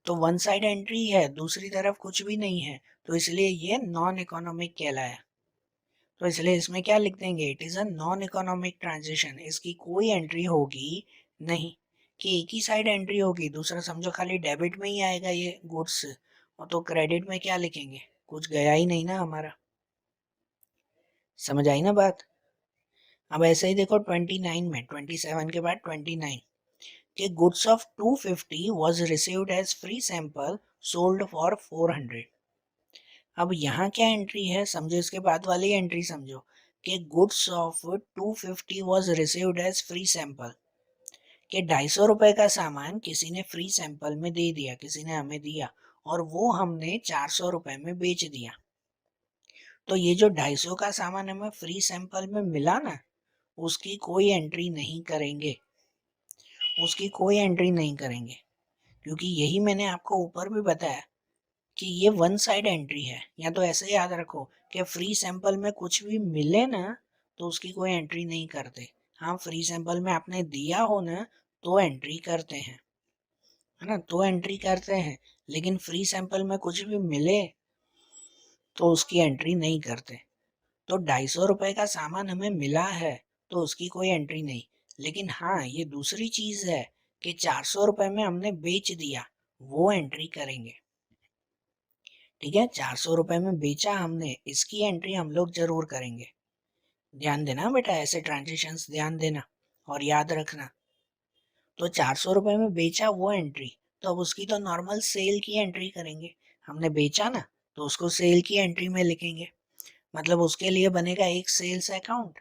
तो वन साइड एंट्री है, दूसरी तरफ कुछ भी नहीं है, तो इसलिए ये नॉन इकोनॉमिक कहलाया। तो इसलिए इसमें क्या लिख देंगे, it is a non economic transaction, इसकी कोई एंट्री होगी नहीं, कि एक ही साइड एंट्री होगी, दूसरा समझो खाली डेबिट में ही आएगा ये गुड्स, और तो क्रेडिट में क्या लिखेंगे, कुछ गया ही नहीं ना हमारा। समझ आई ना बात। अब ऐसे ही देखो 29 में, 27 के बाद 29 कि goods of 250 was received as free sample sold for 400। अब यहाँ क्या एंट्री है समझो, इसके बाद वाली एंट्री समझो कि goods of 250 was received as free sample, कि 250 का सामान किसी ने फ्री सैंपल में दे दिया, किसी ने हमें दिया, और वो हमने 400 रुपए में बेच दिया। तो ये जो 250 का सामान हमें फ्री सैंपल में मिला ना, उसकी कोई एंट्री नहीं करेंगे, उसकी कोई एंट्री नहीं करेंगे, क्योंकि यही मैंने आपको ऊपर भी बताया कि ये वन साइड एंट्री है। या तो ऐसे याद रखो कि फ्री सैंपल में कुछ भी मिले ना तो उसकी कोई एंट्री नहीं करते, हाँ फ्री सैंपल में आपने दिया हो ना तो एंट्री करते हैं, है ना, तो एंट्री करते हैं। लेकिन फ्री सैंपल में कुछ भी मिले तो उसकी एंट्री नहीं करते। तो 250 रुपये का सामान हमें मिला है तो उसकी कोई एंट्री नहीं। लेकिन हाँ ये दूसरी चीज है कि 400 रुपये में हमने बेच दिया, वो एंट्री करेंगे। ठीक है, 400 रुपये में बेचा हमने, इसकी एंट्री हम लोग जरूर करेंगे। ध्यान देना बेटा, ऐसे ट्रांजेक्शंस ध्यान देना और याद रखना। तो 400 रुपये में बेचा वो एंट्री, तो अब उसकी तो नॉर्मल सेल की एंट्री करेंगे। हमने बेचा ना तो उसको सेल की एंट्री में लिखेंगे, मतलब उसके लिए बनेगा एक सेल्स अकाउंट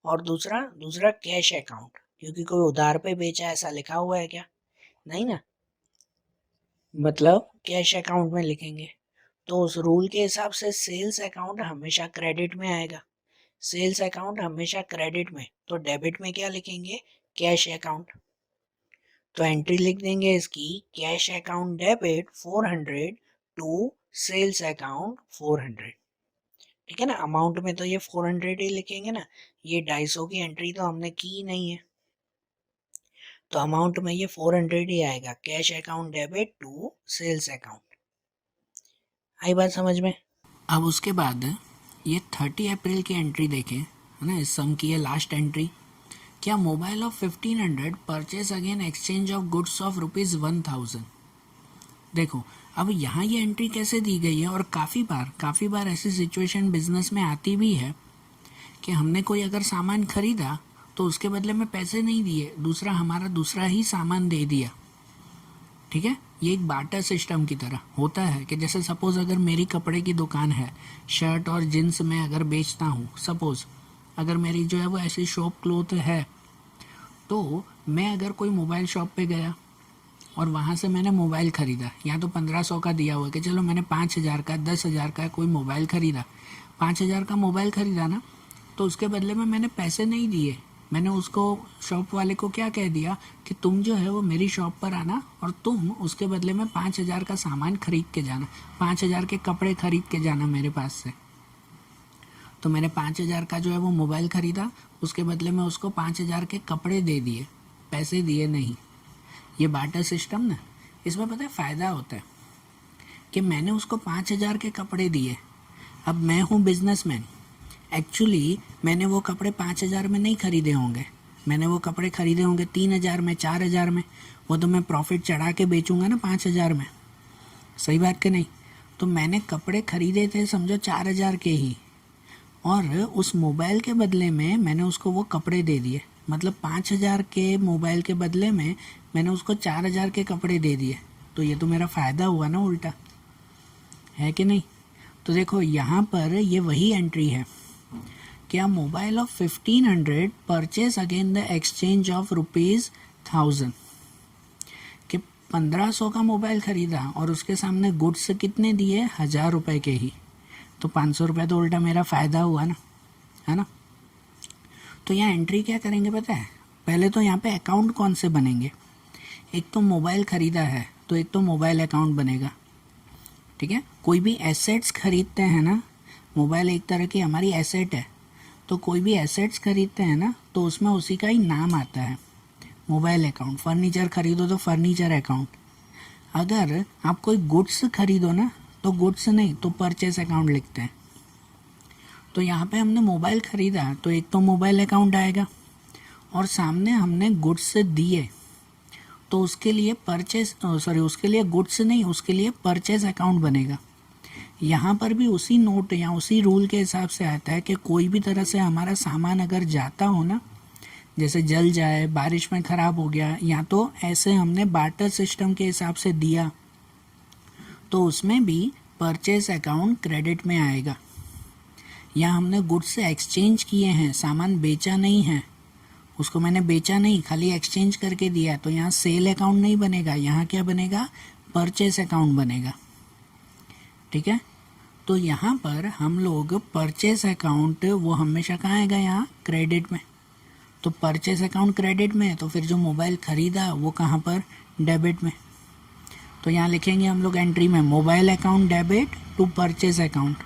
और दूसरा दूसरा कैश अकाउंट, क्योंकि कोई उधार पे बेचा ऐसा लिखा हुआ है क्या, नहीं ना, मतलब कैश अकाउंट में लिखेंगे। तो उस रूल के हिसाब से सेल्स अकाउंट हमेशा क्रेडिट में आएगा, सेल्स अकाउंट हमेशा क्रेडिट में, तो डेबिट में क्या लिखेंगे, कैश अकाउंट। तो एंट्री लिख देंगे इसकी, cash account debit 400 to sales account 400। ठीक है ना, अमाउंट में तो ये 400 ही लिखेंगे ना, ये 250 की एंट्री तो हमने की ही नहीं है, तो अमाउंट में ये 400 ही आएगा, cash account debit to sales account. आई बात समझ में? अब उसके बाद ये 30 अप्रैल की एंट्री देखें, है ना, इस सम की ये लास्ट एंट्री, क्या mobile of 1500 purchase again exchange of goods of ₹1000। देखो अब यहाँ ये एंट्री कैसे दी गई है, और काफ़ी बार ऐसी सिचुएशन बिजनेस में आती भी है कि हमने कोई अगर सामान खरीदा तो उसके बदले में पैसे नहीं दिए, हमारा दूसरा ही सामान दे दिया। ठीक है, ये एक बार्टर सिस्टम की तरह होता है कि जैसे सपोज अगर मेरी कपड़े की दुकान है, शर्ट और जींस में अगर बेचता हूँ, सपोज अगर मेरी जो है वो ऐसी शॉप क्लोथ है, तो मैं अगर कोई मोबाइल शॉप पे गया और वहाँ से मैंने मोबाइल ख़रीदा, या तो 1500 का दिया हुआ कि चलो मैंने 5000 का 10,000 का कोई मोबाइल ख़रीदा, 5000 का मोबाइल ख़रीदा ना, तो उसके बदले में मैंने पैसे नहीं दिए, मैंने उसको शॉप वाले को क्या कह दिया कि तुम जो है वो मेरी शॉप पर आना और तुम उसके बदले में 5000 का सामान खरीद के जाना, 5000 के कपड़े खरीद के जाना मेरे पास से। तो मैंने 5000 का जो है वो मोबाइल ख़रीदा, उसके बदले में उसको 5000 के कपड़े दे दिए, पैसे दिए नहीं। ये बार्टर सिस्टम ना, इसमें पता है फ़ायदा होता है कि मैंने उसको 5000 के कपड़े दिए, अब मैं हूँ बिजनेसमैन, एक्चुअली मैंने वो कपड़े 5000 में नहीं खरीदे होंगे, मैंने वो कपड़े खरीदे होंगे 3000 में, 4000 में, वो तो मैं प्रॉफिट चढ़ा के बेचूंगा ना 5000 में, सही बात कि नहीं? तो मैंने कपड़े खरीदे थे समझो 4000 के ही, और उस मोबाइल के बदले में मैंने उसको वो कपड़े दे दिए, मतलब 5000 के मोबाइल के बदले में मैंने उसको 4000 के कपड़े दे दिए, तो ये तो मेरा फ़ायदा हुआ ना उल्टा, है कि नहीं? तो देखो यहाँ पर ये वही एंट्री है, क्या mobile of 1500 purchase again the exchange of ₹1000, कि 1500 का मोबाइल खरीदा और उसके सामने गुड्स कितने दिए, 1000 रुपये के ही, तो 500 रुपये तो उल्टा मेरा फ़ायदा हुआ ना, है ना? तो यहाँ एंट्री क्या करेंगे पता है, पहले तो यहाँ पे अकाउंट कौन से बनेंगे, एक तो मोबाइल ख़रीदा है तो एक तो मोबाइल अकाउंट बनेगा। ठीक है, कोई भी एसेट्स खरीदते हैं ना, मोबाइल एक तरह की हमारी एसेट है, तो कोई भी एसेट्स खरीदते हैं ना तो उसमें उसी का ही नाम आता है, मोबाइल अकाउंट। फर्नीचर खरीदो तो फर्नीचर अकाउंट, अगर आप कोई गुड्स खरीदो ना तो गुड्स नहीं तो परचेस अकाउंट लिखते हैं। तो यहाँ पे हमने मोबाइल ख़रीदा तो एक तो मोबाइल अकाउंट आएगा, और सामने हमने गुड्स दिए तो उसके लिए उसके लिए गुड्स नहीं, उसके लिए परचेज अकाउंट बनेगा। यहाँ पर भी उसी नोट या उसी रूल के हिसाब से आता है कि कोई भी तरह से हमारा सामान अगर जाता हो ना, जैसे जल जाए, बारिश में ख़राब हो गया, या तो ऐसे हमने बार्टर सिस्टम के हिसाब से दिया, तो उसमें भी परचेज अकाउंट क्रेडिट में आएगा। या हमने गुड्स से एक्सचेंज किए हैं, सामान बेचा नहीं है, उसको मैंने बेचा नहीं, खाली एक्सचेंज करके दिया, तो यहाँ सेल अकाउंट नहीं बनेगा, यहाँ क्या बनेगा, परचेस अकाउंट बनेगा। ठीक है, तो यहाँ पर हम लोग परचेस अकाउंट वो हमेशा कहाँ आएगा, यहाँ क्रेडिट में। तो परचेस अकाउंट क्रेडिट में, तो फिर जो मोबाइल ख़रीदा वो कहाँ पर, डेबिट में। तो यहाँ लिखेंगे हम लोग एंट्री में mobile account debit to purchase account,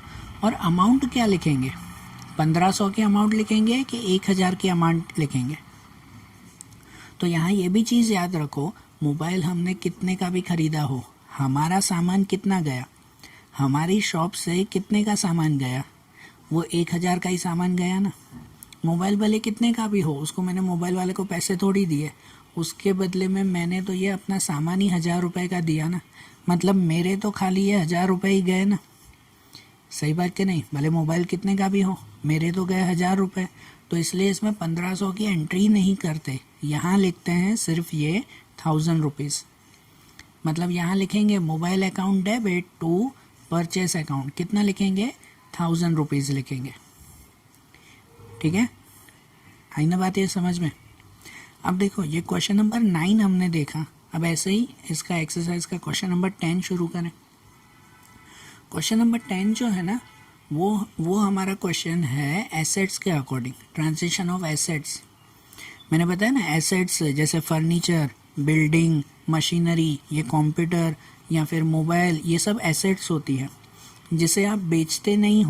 और अमाउंट क्या लिखेंगे, 1500 की अमाउंट लिखेंगे कि 1000 की अमाउंट लिखेंगे। तो यहाँ ये भी चीज़ याद रखो, मोबाइल हमने कितने का भी ख़रीदा हो, हमारा सामान कितना गया, हमारी शॉप से कितने का सामान गया, वो 1000 का ही सामान गया ना। मोबाइल भले कितने का भी हो, उसको मैंने मोबाइल वाले को पैसे थोड़ी दिए, उसके बदले में मैंने तो ये अपना सामान ही 1000 रुपये का दिया ना, मतलब मेरे तो खाली ये 1000 रुपये ही गए ना, सही बात कि नहीं? भले मोबाइल कितने का भी हो, मेरे तो गए 1000 रुपये, तो इसलिए इसमें 1500 की एंट्री नहीं करते, यहाँ लिखते हैं सिर्फ ये 1000 रुपीज़। मतलब यहाँ लिखेंगे mobile account debit to purchase account, कितना लिखेंगे, 1000 रुपीज़ लिखेंगे। ठीक है, आई ना बात ये समझ में? अब देखो ये क्वेश्चन नंबर 9 हमने देखा, अब ऐसे ही इसका एक्सरसाइज का क्वेश्चन नंबर 10 शुरू करें। क्वेश्चन नंबर 10 जो है ना, वो हमारा क्वेश्चन है एसेट्स के अकॉर्डिंग, ट्रांजिशन ऑफ एसेट्स। मैंने बताया ना, एसेट्स जैसे फर्नीचर, बिल्डिंग, मशीनरी, ये कंप्यूटर या फिर मोबाइल, ये सब एसेट्स होती है जिसे आप बेचते नहीं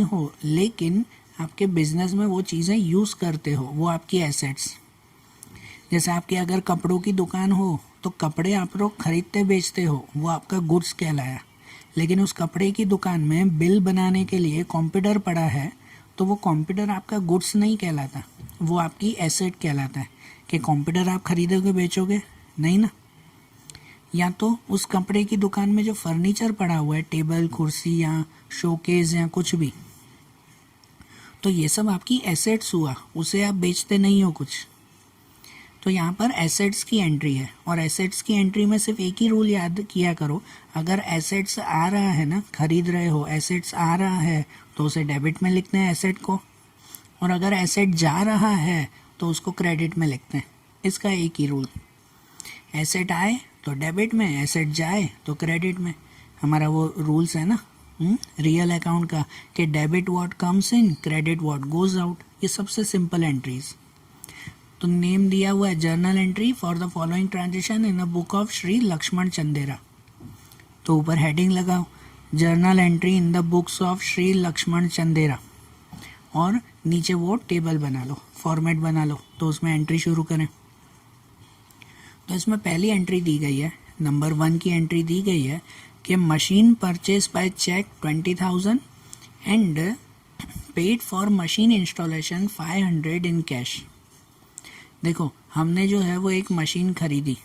हो, लेकिन आपके बिजनेस में वो चीज़ें यूज़ करते हो, वो आपकी एसेट्स। जैसे आपकी अगर कपड़ों की दुकान हो तो कपड़े आप लोग खरीदते बेचते हो, वो आपका गुड्स कहलाया। लेकिन उस कपड़े की दुकान में बिल बनाने के लिए कंप्यूटर पड़ा है तो वो कंप्यूटर आपका गुड्स नहीं कहलाता, वो आपकी एसेट कहलाता है। कि कंप्यूटर आप खरीदोगे बेचोगे नहीं ना। या तो उस कपड़े की दुकान में जो फर्नीचर पड़ा हुआ है, टेबल, कुर्सी या शोकेस या कुछ भी, तो ये सब आपकी एसेट्स हुआ, उसे आप बेचते नहीं हो कुछ। तो यहाँ पर एसेट्स की एंट्री है, और एसेट्स की एंट्री में सिर्फ एक ही रूल याद किया करो, अगर एसेट्स आ रहा है ना, खरीद रहे हो, एसेट्स आ रहा है तो उसे डेबिट में लिखते हैं एसेट को, और अगर एसेट जा रहा है तो उसको क्रेडिट में लिखते हैं। इसका एक ही रूल, एसेट आए तो डेबिट में, एसेट जाए तो क्रेडिट में। हमारा वो रूल्स है ना रियल अकाउंट का, कि debit what comes in, credit what goes out. ये सबसे सिंपल एंट्रीज। तो नेम दिया हुआ है journal entry for the following transaction in a book of Shri Lakshman Chandera, तो ऊपर हेडिंग लगाओ journal entry in the books of Shri Lakshman Chandera, और नीचे वो टेबल बना लो, फॉर्मेट बना लो, तो उसमें एंट्री शुरू करें। तो इसमें पहली एंट्री दी गई है, नंबर 1 की एंट्री दी गई है कि machine purchase by cheque 20,000 and paid for machine installation 500 in cash. देखो हमने जो है वो एक मशीन खरीदी,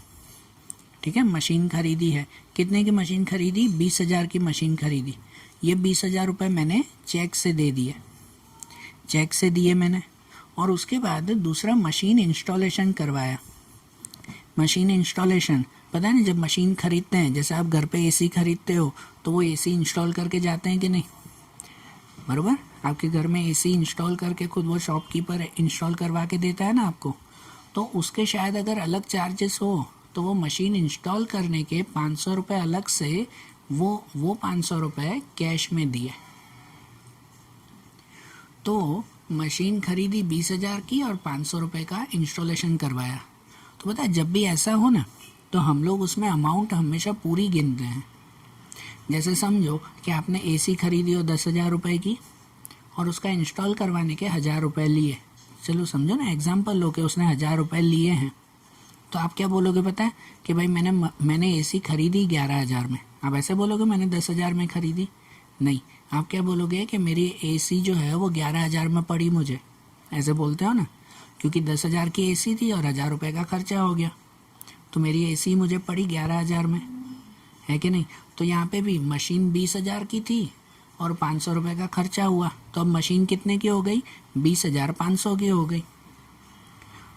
ठीक है, मशीन खरीदी है। कितने की मशीन खरीदी? 20,000 की मशीन खरीदी। ये 20,000 रुपये मैंने चेक से दे दिए, चेक से दिए मैंने। और उसके बाद दूसरा मशीन इंस्टॉलेशन करवाया। मशीन इंस्टॉलेशन, पता है ना, जब मशीन खरीदते हैं, जैसे आप घर पे एसी खरीदते हो तो वो एसी इंस्टॉल करके जाते हैं कि नहीं, बरोबर? आपके घर में एसी इंस्टॉल करके खुद वो शॉपकीपर इंस्टॉल करवा के देता है ना आपको, तो उसके शायद अगर अलग चार्जेस हो तो वो मशीन इंस्टॉल करने के 500 रुपये अलग से वो 500 रुपये कैश में दिए। तो मशीन खरीदी 20,000 की और 500 रुपये का इंस्टॉलेशन करवाया। तो पता है जब भी ऐसा हो ना, तो हम लोग उसमें अमाउंट हमेशा पूरी गिनते हैं। जैसे समझो कि आपने एसी खरीदी हो 10,000 रुपये की और उसका इंस्टॉल करवाने के 1,000 रुपये लिए। चलो समझो ना, एग्जाम्पल लो कि उसने 1,000 रुपये लिए हैं, तो आप क्या बोलोगे पता है कि भाई मैंने एसी खरीदी 11,000 में। आप ऐसे बोलोगे मैंने 10,000 में खरीदी? नहीं, आप क्या बोलोगे कि मेरी एसी जो है वो 11,000 में पड़ी मुझे, ऐसे बोलते हो ना, क्योंकि 10,000 की एसी थी और 1,000 रुपये का खर्चा हो गया, तो मेरी एसी मुझे पड़ी 11,000 में, है कि नहीं? तो यहाँ पे भी मशीन 20,000 की थी और 500 रुपये का खर्चा हुआ, तो अब मशीन कितने की हो गई? 20,500 की हो गई।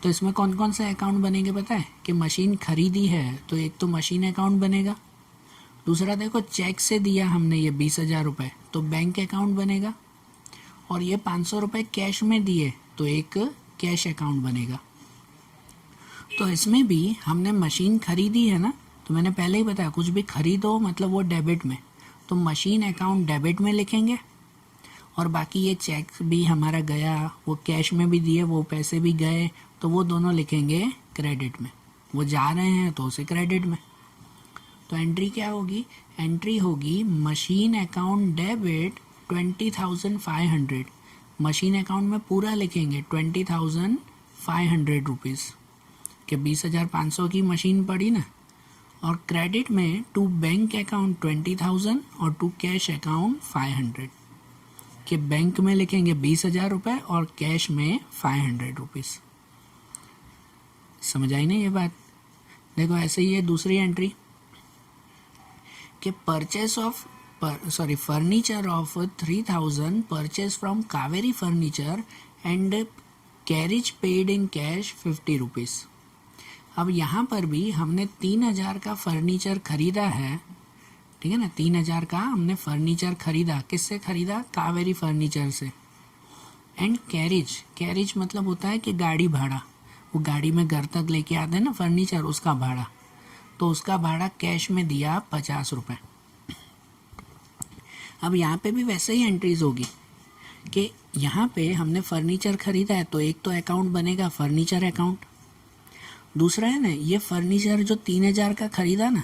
तो इसमें कौन कौन से अकाउंट बनेंगे पता है? कि मशीन खरीदी है तो एक तो मशीन अकाउंट बनेगा, दूसरा देखो चेक से दिया हमने ये 20,000 रुपये तो बैंक अकाउंट बनेगा, और ये 500 रुपये कैश में दिए तो एक कैश अकाउंट बनेगा। तो इसमें भी हमने मशीन खरीदी है ना, तो मैंने पहले ही बताया कुछ भी खरीदो मतलब वो डेबिट में, तो मशीन अकाउंट डेबिट में लिखेंगे, और बाकी ये चेक भी हमारा गया, वो कैश में भी दिए, वो पैसे भी गए, तो वो दोनों लिखेंगे क्रेडिट में। वो जा रहे हैं तो उसे क्रेडिट में। तो एंट्री क्या होगी? एंट्री होगी machine account debit 20,500। Machine account में पूरा लिखेंगे 20,500 रुपीज़, कि 20,500 की मशीन पड़ी ना, और क्रेडिट में टू बैंक अकाउंट 20,000 और टू कैश अकाउंट 500, कि बैंक में लिखेंगे 20,000 रुपये और कैश में 500 रुपीज़। समझ आई ना ये बात? देखो ऐसे ही है दूसरी एंट्री, कि purchase of furniture of 3,000 purchase from Kaveri furniture and carriage paid in cash 50 rupees. अब यहाँ पर भी हमने 3,000 का फर्नीचर खरीदा है, ठीक है ना, 3,000 का हमने फर्नीचर खरीदा। किससे खरीदा? कावेरी फर्नीचर से। एंड कैरेज मतलब होता है कि गाड़ी भाड़ा, वो गाड़ी में घर तक लेके आते हैं ना फर्नीचर, उसका भाड़ा, तो उसका भाड़ा कैश में दिया 50 रुपये। अब यहाँ पे भी वैसे ही एंट्रीज होगी कि यहाँ पे हमने फर्नीचर खरीदा है तो एक तो अकाउंट बनेगा फर्नीचर अकाउंट, दूसरा है ना, ये फर्नीचर जो 3000 का खरीदा ना,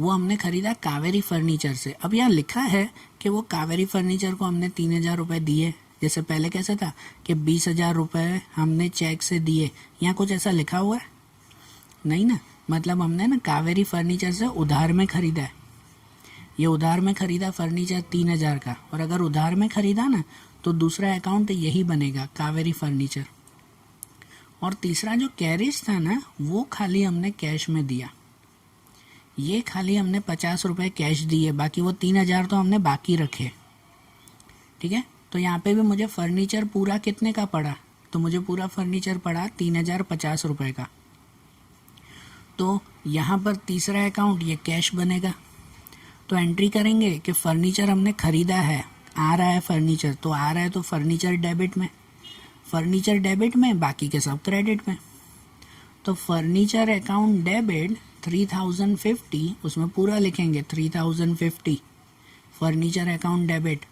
वो हमने खरीदा कावेरी फर्नीचर से। अब यहाँ लिखा है कि वो कावेरी फर्नीचर को हमने 3000 रुपये दिए, जैसे पहले कैसे था कि 20,000 रुपये हमने चेक से दिए, यहाँ कुछ ऐसा लिखा हुआ है नहीं ना। मतलब हमने ना कावेरी फर्नीचर से उधार में खरीदा है, ये उधार में खरीदा फर्नीचर 3000 का, और अगर उधार में खरीदा ना तो दूसरा अकाउंट यही बनेगा, कावेरी फर्नीचर। और तीसरा जो कैरेज था ना, वो खाली हमने कैश में दिया, ये खाली हमने 50 रुपये कैश दिए, बाकी वो 3000 तो हमने बाकी रखे। ठीक है, तो यहाँ पे भी मुझे फर्नीचर पूरा कितने का पड़ा, तो मुझे पूरा फर्नीचर पड़ा 3050 रुपये का। तो यहाँ पर तीसरा अकाउंट ये कैश बनेगा, तो एंट्री करेंगे कि फर्नीचर हमने ख़रीदा है, आ रहा है फर्नीचर, तो आ रहा है तो फर्नीचर डेबिट में, फर्नीचर डेबिट में, बाकी के सब क्रेडिट में। तो फर्नीचर अकाउंट डेबिट 3050, उसमें पूरा लिखेंगे 3050 फर्नीचर अकाउंट डेबिट,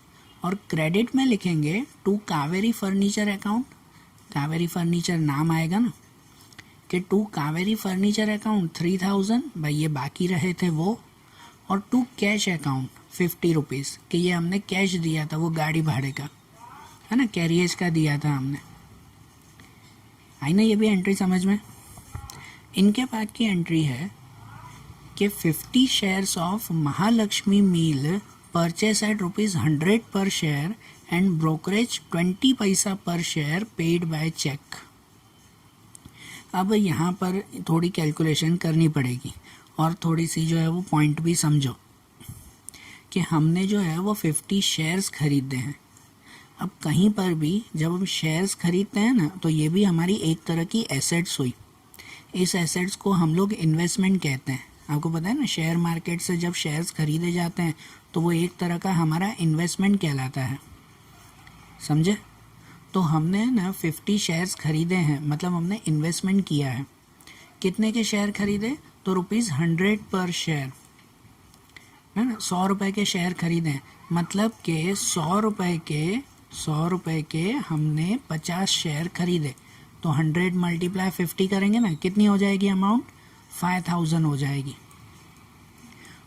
और क्रेडिट में लिखेंगे to Kaveri furniture account, Kaveri furniture नाम आएगा ना, कि टू कावेरी फर्नीचर अकाउंट 3000, भाई ये बाकी रहे थे वो, और टू कैश अकाउंट 50 रुपीज़, कि ये हमने कैश दिया था वो गाड़ी भाड़े का, है ना, कैरियज का दिया था हमने। आई ना ये भी एंट्री समझ में। इनके बाद की एंट्री है कि 50 shares of Mahalakshmi mill purchase at ₹100 per share and brokerage 20 पैसा पर शेयर पेड बाय चेक। अब यहाँ पर थोड़ी कैलकुलेशन करनी पड़ेगी, और थोड़ी सी जो है वो पॉइंट भी समझो कि हमने जो है वो 50 शेयर्स खरीदे हैं। अब कहीं पर भी जब हम शेयर्स खरीदते हैं ना, तो ये भी हमारी एक तरह की एसेट्स हुई। इस एसेट्स को हम लोग इन्वेस्टमेंट कहते हैं। आपको पता है ना, शेयर मार्केट से जब शेयर्स खरीदे जाते हैं तो वो एक तरह का हमारा इन्वेस्टमेंट कहलाता है, समझे। तो हमने ना 50 शेयर्स खरीदे हैं, मतलब हमने इन्वेस्टमेंट किया है। कितने के शेयर खरीदे, तो ₹100 पर शेयर, है ना, 100 रुपये के शेयर खरीदे, मतलब कि 100 रुपये के हमने 50 शेयर खरीदे, तो 100 मल्टीप्लाई 50 करेंगे ना, कितनी हो जाएगी अमाउंट, 5000 हो जाएगी।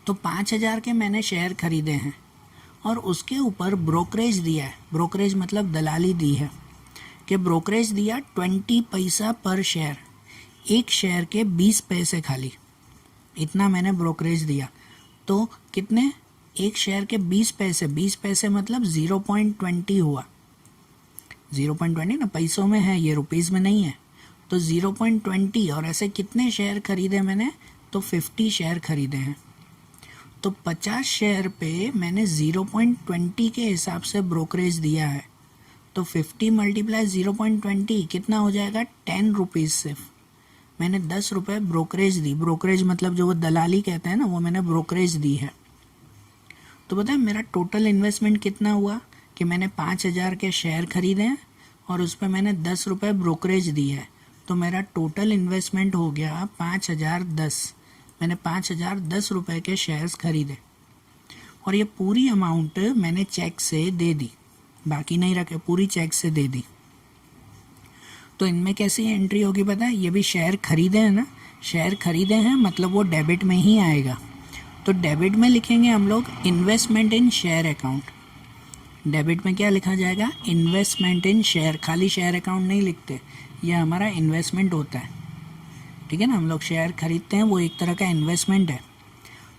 तो 5000 के मैंने शेयर खरीदे हैं, और उसके ऊपर ब्रोकरेज दिया है, ब्रोकरेज मतलब दलाली दी है, कि ब्रोकरेज दिया 20 पैसा पर शेयर, एक शेयर के 20 पैसे खाली, इतना मैंने ब्रोकरेज दिया। तो कितने, एक शेयर के 20 पैसे, 20 पैसे मतलब 0.20 हुआ, 0.20 ना पैसों में है, ये रुपीज़ में नहीं है, तो 0.20। और ऐसे कितने शेयर खरीदे मैंने, तो 50 शेयर खरीदे हैं। तो 50 शेयर पे मैंने 0.20 के हिसाब से ब्रोकरेज दिया है, तो 50 मल्टीप्लाई 0.20 कितना हो जाएगा, 10 रुपीज़। सिर्फ मैंने 10 रुपये ब्रोकरेज दी, ब्रोकरेज मतलब जो वो दलाली कहते हैं ना, वो मैंने ब्रोकरेज दी है। तो पता है मेरा टोटल इन्वेस्टमेंट कितना हुआ, कि मैंने 5000 के शेयर खरीदे हैं और उस पर मैंने 10 रुपये ब्रोकरेज दी है, तो मेरा टोटल इन्वेस्टमेंट हो गया 5010। मैंने 5010 रुपये के शेयर्स खरीदे, और ये पूरी अमाउंट मैंने चेक से दे दी, बाकी नहीं रखे, पूरी चेक से दे दी। तो इनमें कैसी एंट्री होगी पता है, ये भी शेयर खरीदे हैं ना, शेयर खरीदे हैं मतलब वो डेबिट में ही आएगा। तो डेबिट में लिखेंगे हम लोग investment in share account, debit में क्या लिखा जाएगा, इन्वेस्टमेंट इन शेयर, खाली शेयर अकाउंट नहीं लिखते, यह हमारा इन्वेस्टमेंट होता है। ठीक है ना, हम लोग शेयर खरीदते हैं, वो एक तरह का इन्वेस्टमेंट है।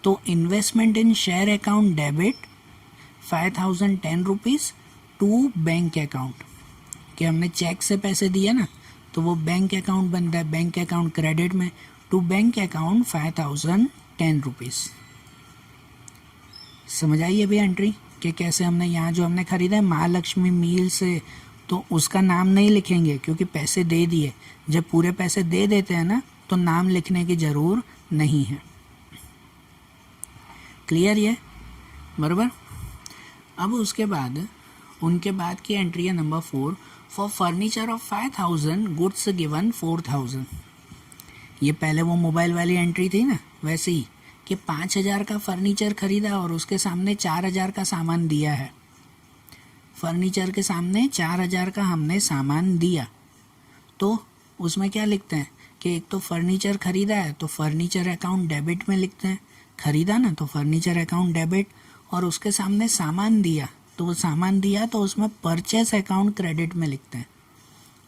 तो investment in share account debit 5010 rupees to bank account, कि हमने चेक से पैसे दिए ना, तो वो बैंक अकाउंट बनता है, बैंक अकाउंट क्रेडिट में, टू बैंक अकाउंट 5010 रुपीज़। समझ आई भी एंट्री कि कैसे हमने यहाँ जो हमने ख़रीदा है महालक्ष्मी मील से, तो उसका नाम नहीं लिखेंगे क्योंकि पैसे दे दिए। जब पूरे पैसे दे देते हैं ना, तो नाम लिखने की ज़रूर नहीं है। क्लियर ये, बराबर। अब उसके बाद उनके बाद की एंट्री है number 4, for furniture of 5000 goods given 4000। ये पहले वो मोबाइल वाली एंट्री थी ना, वैसे ही कि 5000 का फर्नीचर खरीदा और उसके सामने 4000 का सामान दिया है, फर्नीचर के सामने 4000 का हमने सामान दिया। तो उसमें क्या लिखते हैं कि एक तो फर्नीचर खरीदा है तो फर्नीचर अकाउंट डेबिट में लिखते हैं, खरीदा ना तो फर्नीचर अकाउंट डेबिट, और उसके सामने सामान दिया तो वो सामान दिया तो उसमें परचेस अकाउंट क्रेडिट में लिखते हैं।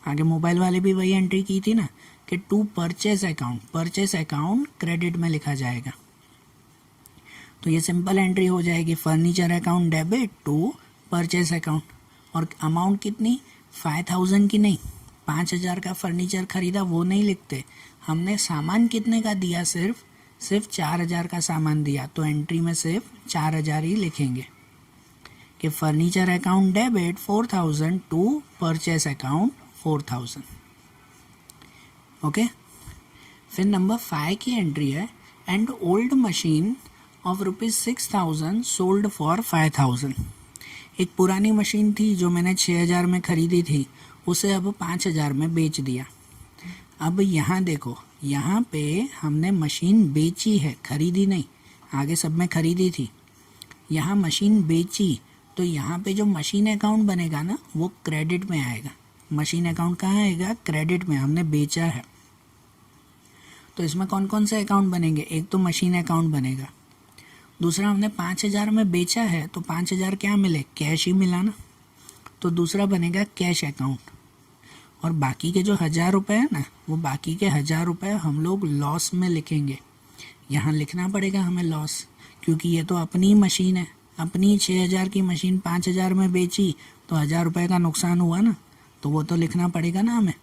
आगे मोबाइल वाले भी वही एंट्री की थी ना कि टू परचेस अकाउंट क्रेडिट में लिखा जाएगा। तो ये सिंपल एंट्री हो जाएगी, furniture account debit to purchase account. और अमाउंट कितनी, 5000 की नहीं, 5000 का फर्नीचर खरीदा वो नहीं लिखते, हमने सामान कितने का दिया, सिर्फ 4000 का सामान दिया, तो एंट्री में सिर्फ 4000 ही लिखेंगे कि furniture account debit 4000 to purchase account 4000। Okay. फिर नंबर 5 की एंट्री है, and old machine of ₹6000 sold for 5000। एक पुरानी मशीन थी जो मैंने 6000 में ख़रीदी थी, उसे अब 5000 में बेच दिया। अब यहाँ देखो, यहाँ पे हमने मशीन बेची है, खरीदी नहीं, आगे सब में खरीदी थी, यहाँ मशीन बेची, तो यहाँ पे जो मशीन अकाउंट बनेगा ना वो क्रेडिट में आएगा। मशीन अकाउंट कहाँ आएगा, क्रेडिट में, हमने बेचा है। तो इसमें कौन कौन से अकाउंट बनेंगे, एक तो मशीन अकाउंट बनेगा, दूसरा हमने 5000 में बेचा है तो 5000 क्या मिले, कैश ही मिला ना, तो दूसरा बनेगा कैश अकाउंट। और बाकी के जो 1000 रुपये है ना, वो बाकी के 1000 रुपये हम लोग लॉस में लिखेंगे। यहाँ लिखना पड़ेगा हमें लॉस, क्योंकि ये तो अपनी मशीन है, अपनी 6000 की मशीन 5000 में बेची तो 1000 रुपये का नुकसान हुआ ना, तो वो तो लिखना पड़ेगा ना हमें।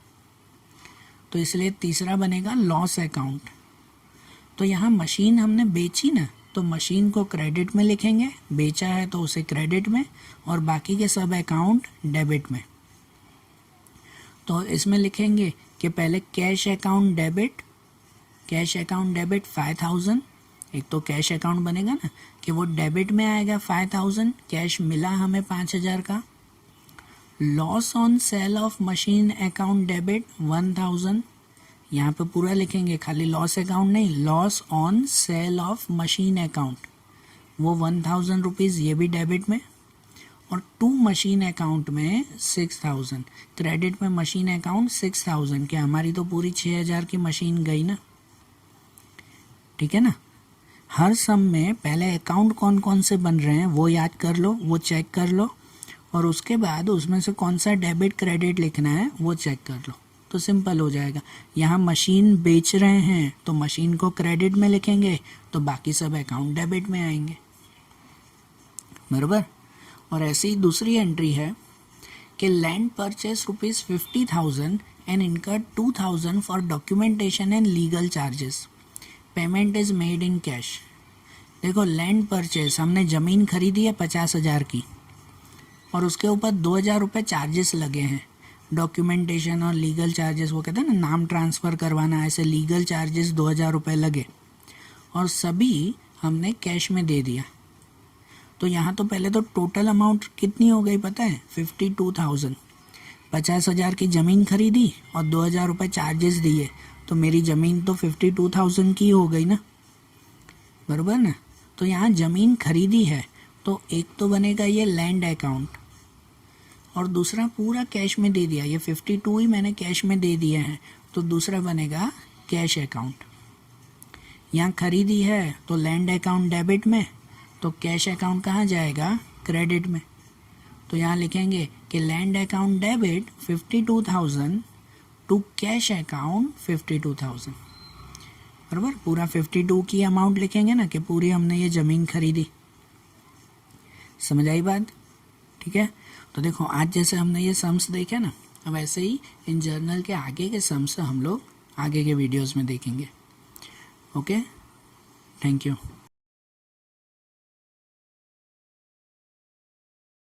तो इसलिए तीसरा बनेगा लॉस अकाउंट। तो यहाँ मशीन हमने बेची ना, तो मशीन को क्रेडिट में लिखेंगे, बेचा है तो उसे क्रेडिट में, और बाकी के सब अकाउंट डेबिट में। तो इसमें लिखेंगे कि पहले कैश अकाउंट डेबिट 5000, एक तो कैश अकाउंट बनेगा ना कि वो डेबिट में आएगा 5000, कैश मिला हमें 5000 का। Loss on sale of machine account debit 1000, यहाँ पे पूरा लिखेंगे, खाली लॉस अकाउंट नहीं, loss on sale of machine account, वो 1000 रुपीज़, ये भी डेबिट में। और टू मशीन अकाउंट में 6000, क्रेडिट में मशीन अकाउंट 6000, क्या हमारी तो पूरी 6000 की मशीन गई ना, ठीक है ना। हर सम में पहले अकाउंट कौन कौन से बन रहे हैं वो याद कर लो, वो चेक कर लो, और उसके बाद उसमें से कौन सा डेबिट क्रेडिट लिखना है वो चेक कर लो, तो सिंपल हो जाएगा। यहाँ मशीन बेच रहे हैं तो मशीन को क्रेडिट में लिखेंगे, तो बाकी सब अकाउंट डेबिट में आएंगे, बराबर। और ऐसी ही दूसरी एंट्री है कि land purchase ₹50,000 and incurred 2000 for documentation and legal charges, payment is made in cash. देखो, लैंड परचेस, हमने ज़मीन खरीदी है 50,000 की, और उसके ऊपर 2000 रुपये चार्जेस लगे हैं, डॉक्यूमेंटेशन और लीगल चार्जेस, वो कहते हैं ना नाम ट्रांसफ़र करवाना, ऐसे लीगल चार्जेस 2000 रुपये लगे, और सभी हमने कैश में दे दिया। तो यहाँ तो पहले तो टोटल अमाउंट कितनी हो गई पता है, 52,000। 50,000 की ज़मीन खरीदी और 2000 रुपये चार्जेस दिए, तो मेरी ज़मीन तो 52,000 की हो गई ना, बराबर ना। तो यहाँ ज़मीन खरीदी है तो एक तो बनेगा ये लैंड अकाउंट, और दूसरा पूरा कैश में दे दिया, ये 52 ही मैंने कैश में दे दिए हैं, तो दूसरा बनेगा कैश अकाउंट। यहाँ खरीदी है तो लैंड अकाउंट डेबिट में, तो कैश अकाउंट कहाँ जाएगा, क्रेडिट में। तो यहाँ लिखेंगे कि land account debit 52,000 to cash account 52,000, बराबर। पूरा 52 की अमाउंट लिखेंगे ना कि पूरी हमने ये ज़मीन खरीदी। समझ आई बात, ठीक है। तो देखो, आज जैसे हमने ये सम्स देखे ना, अब ऐसे ही इन जर्नल के आगे के सम्स हम लोग आगे के वीडियोस में देखेंगे। Okay, thank you.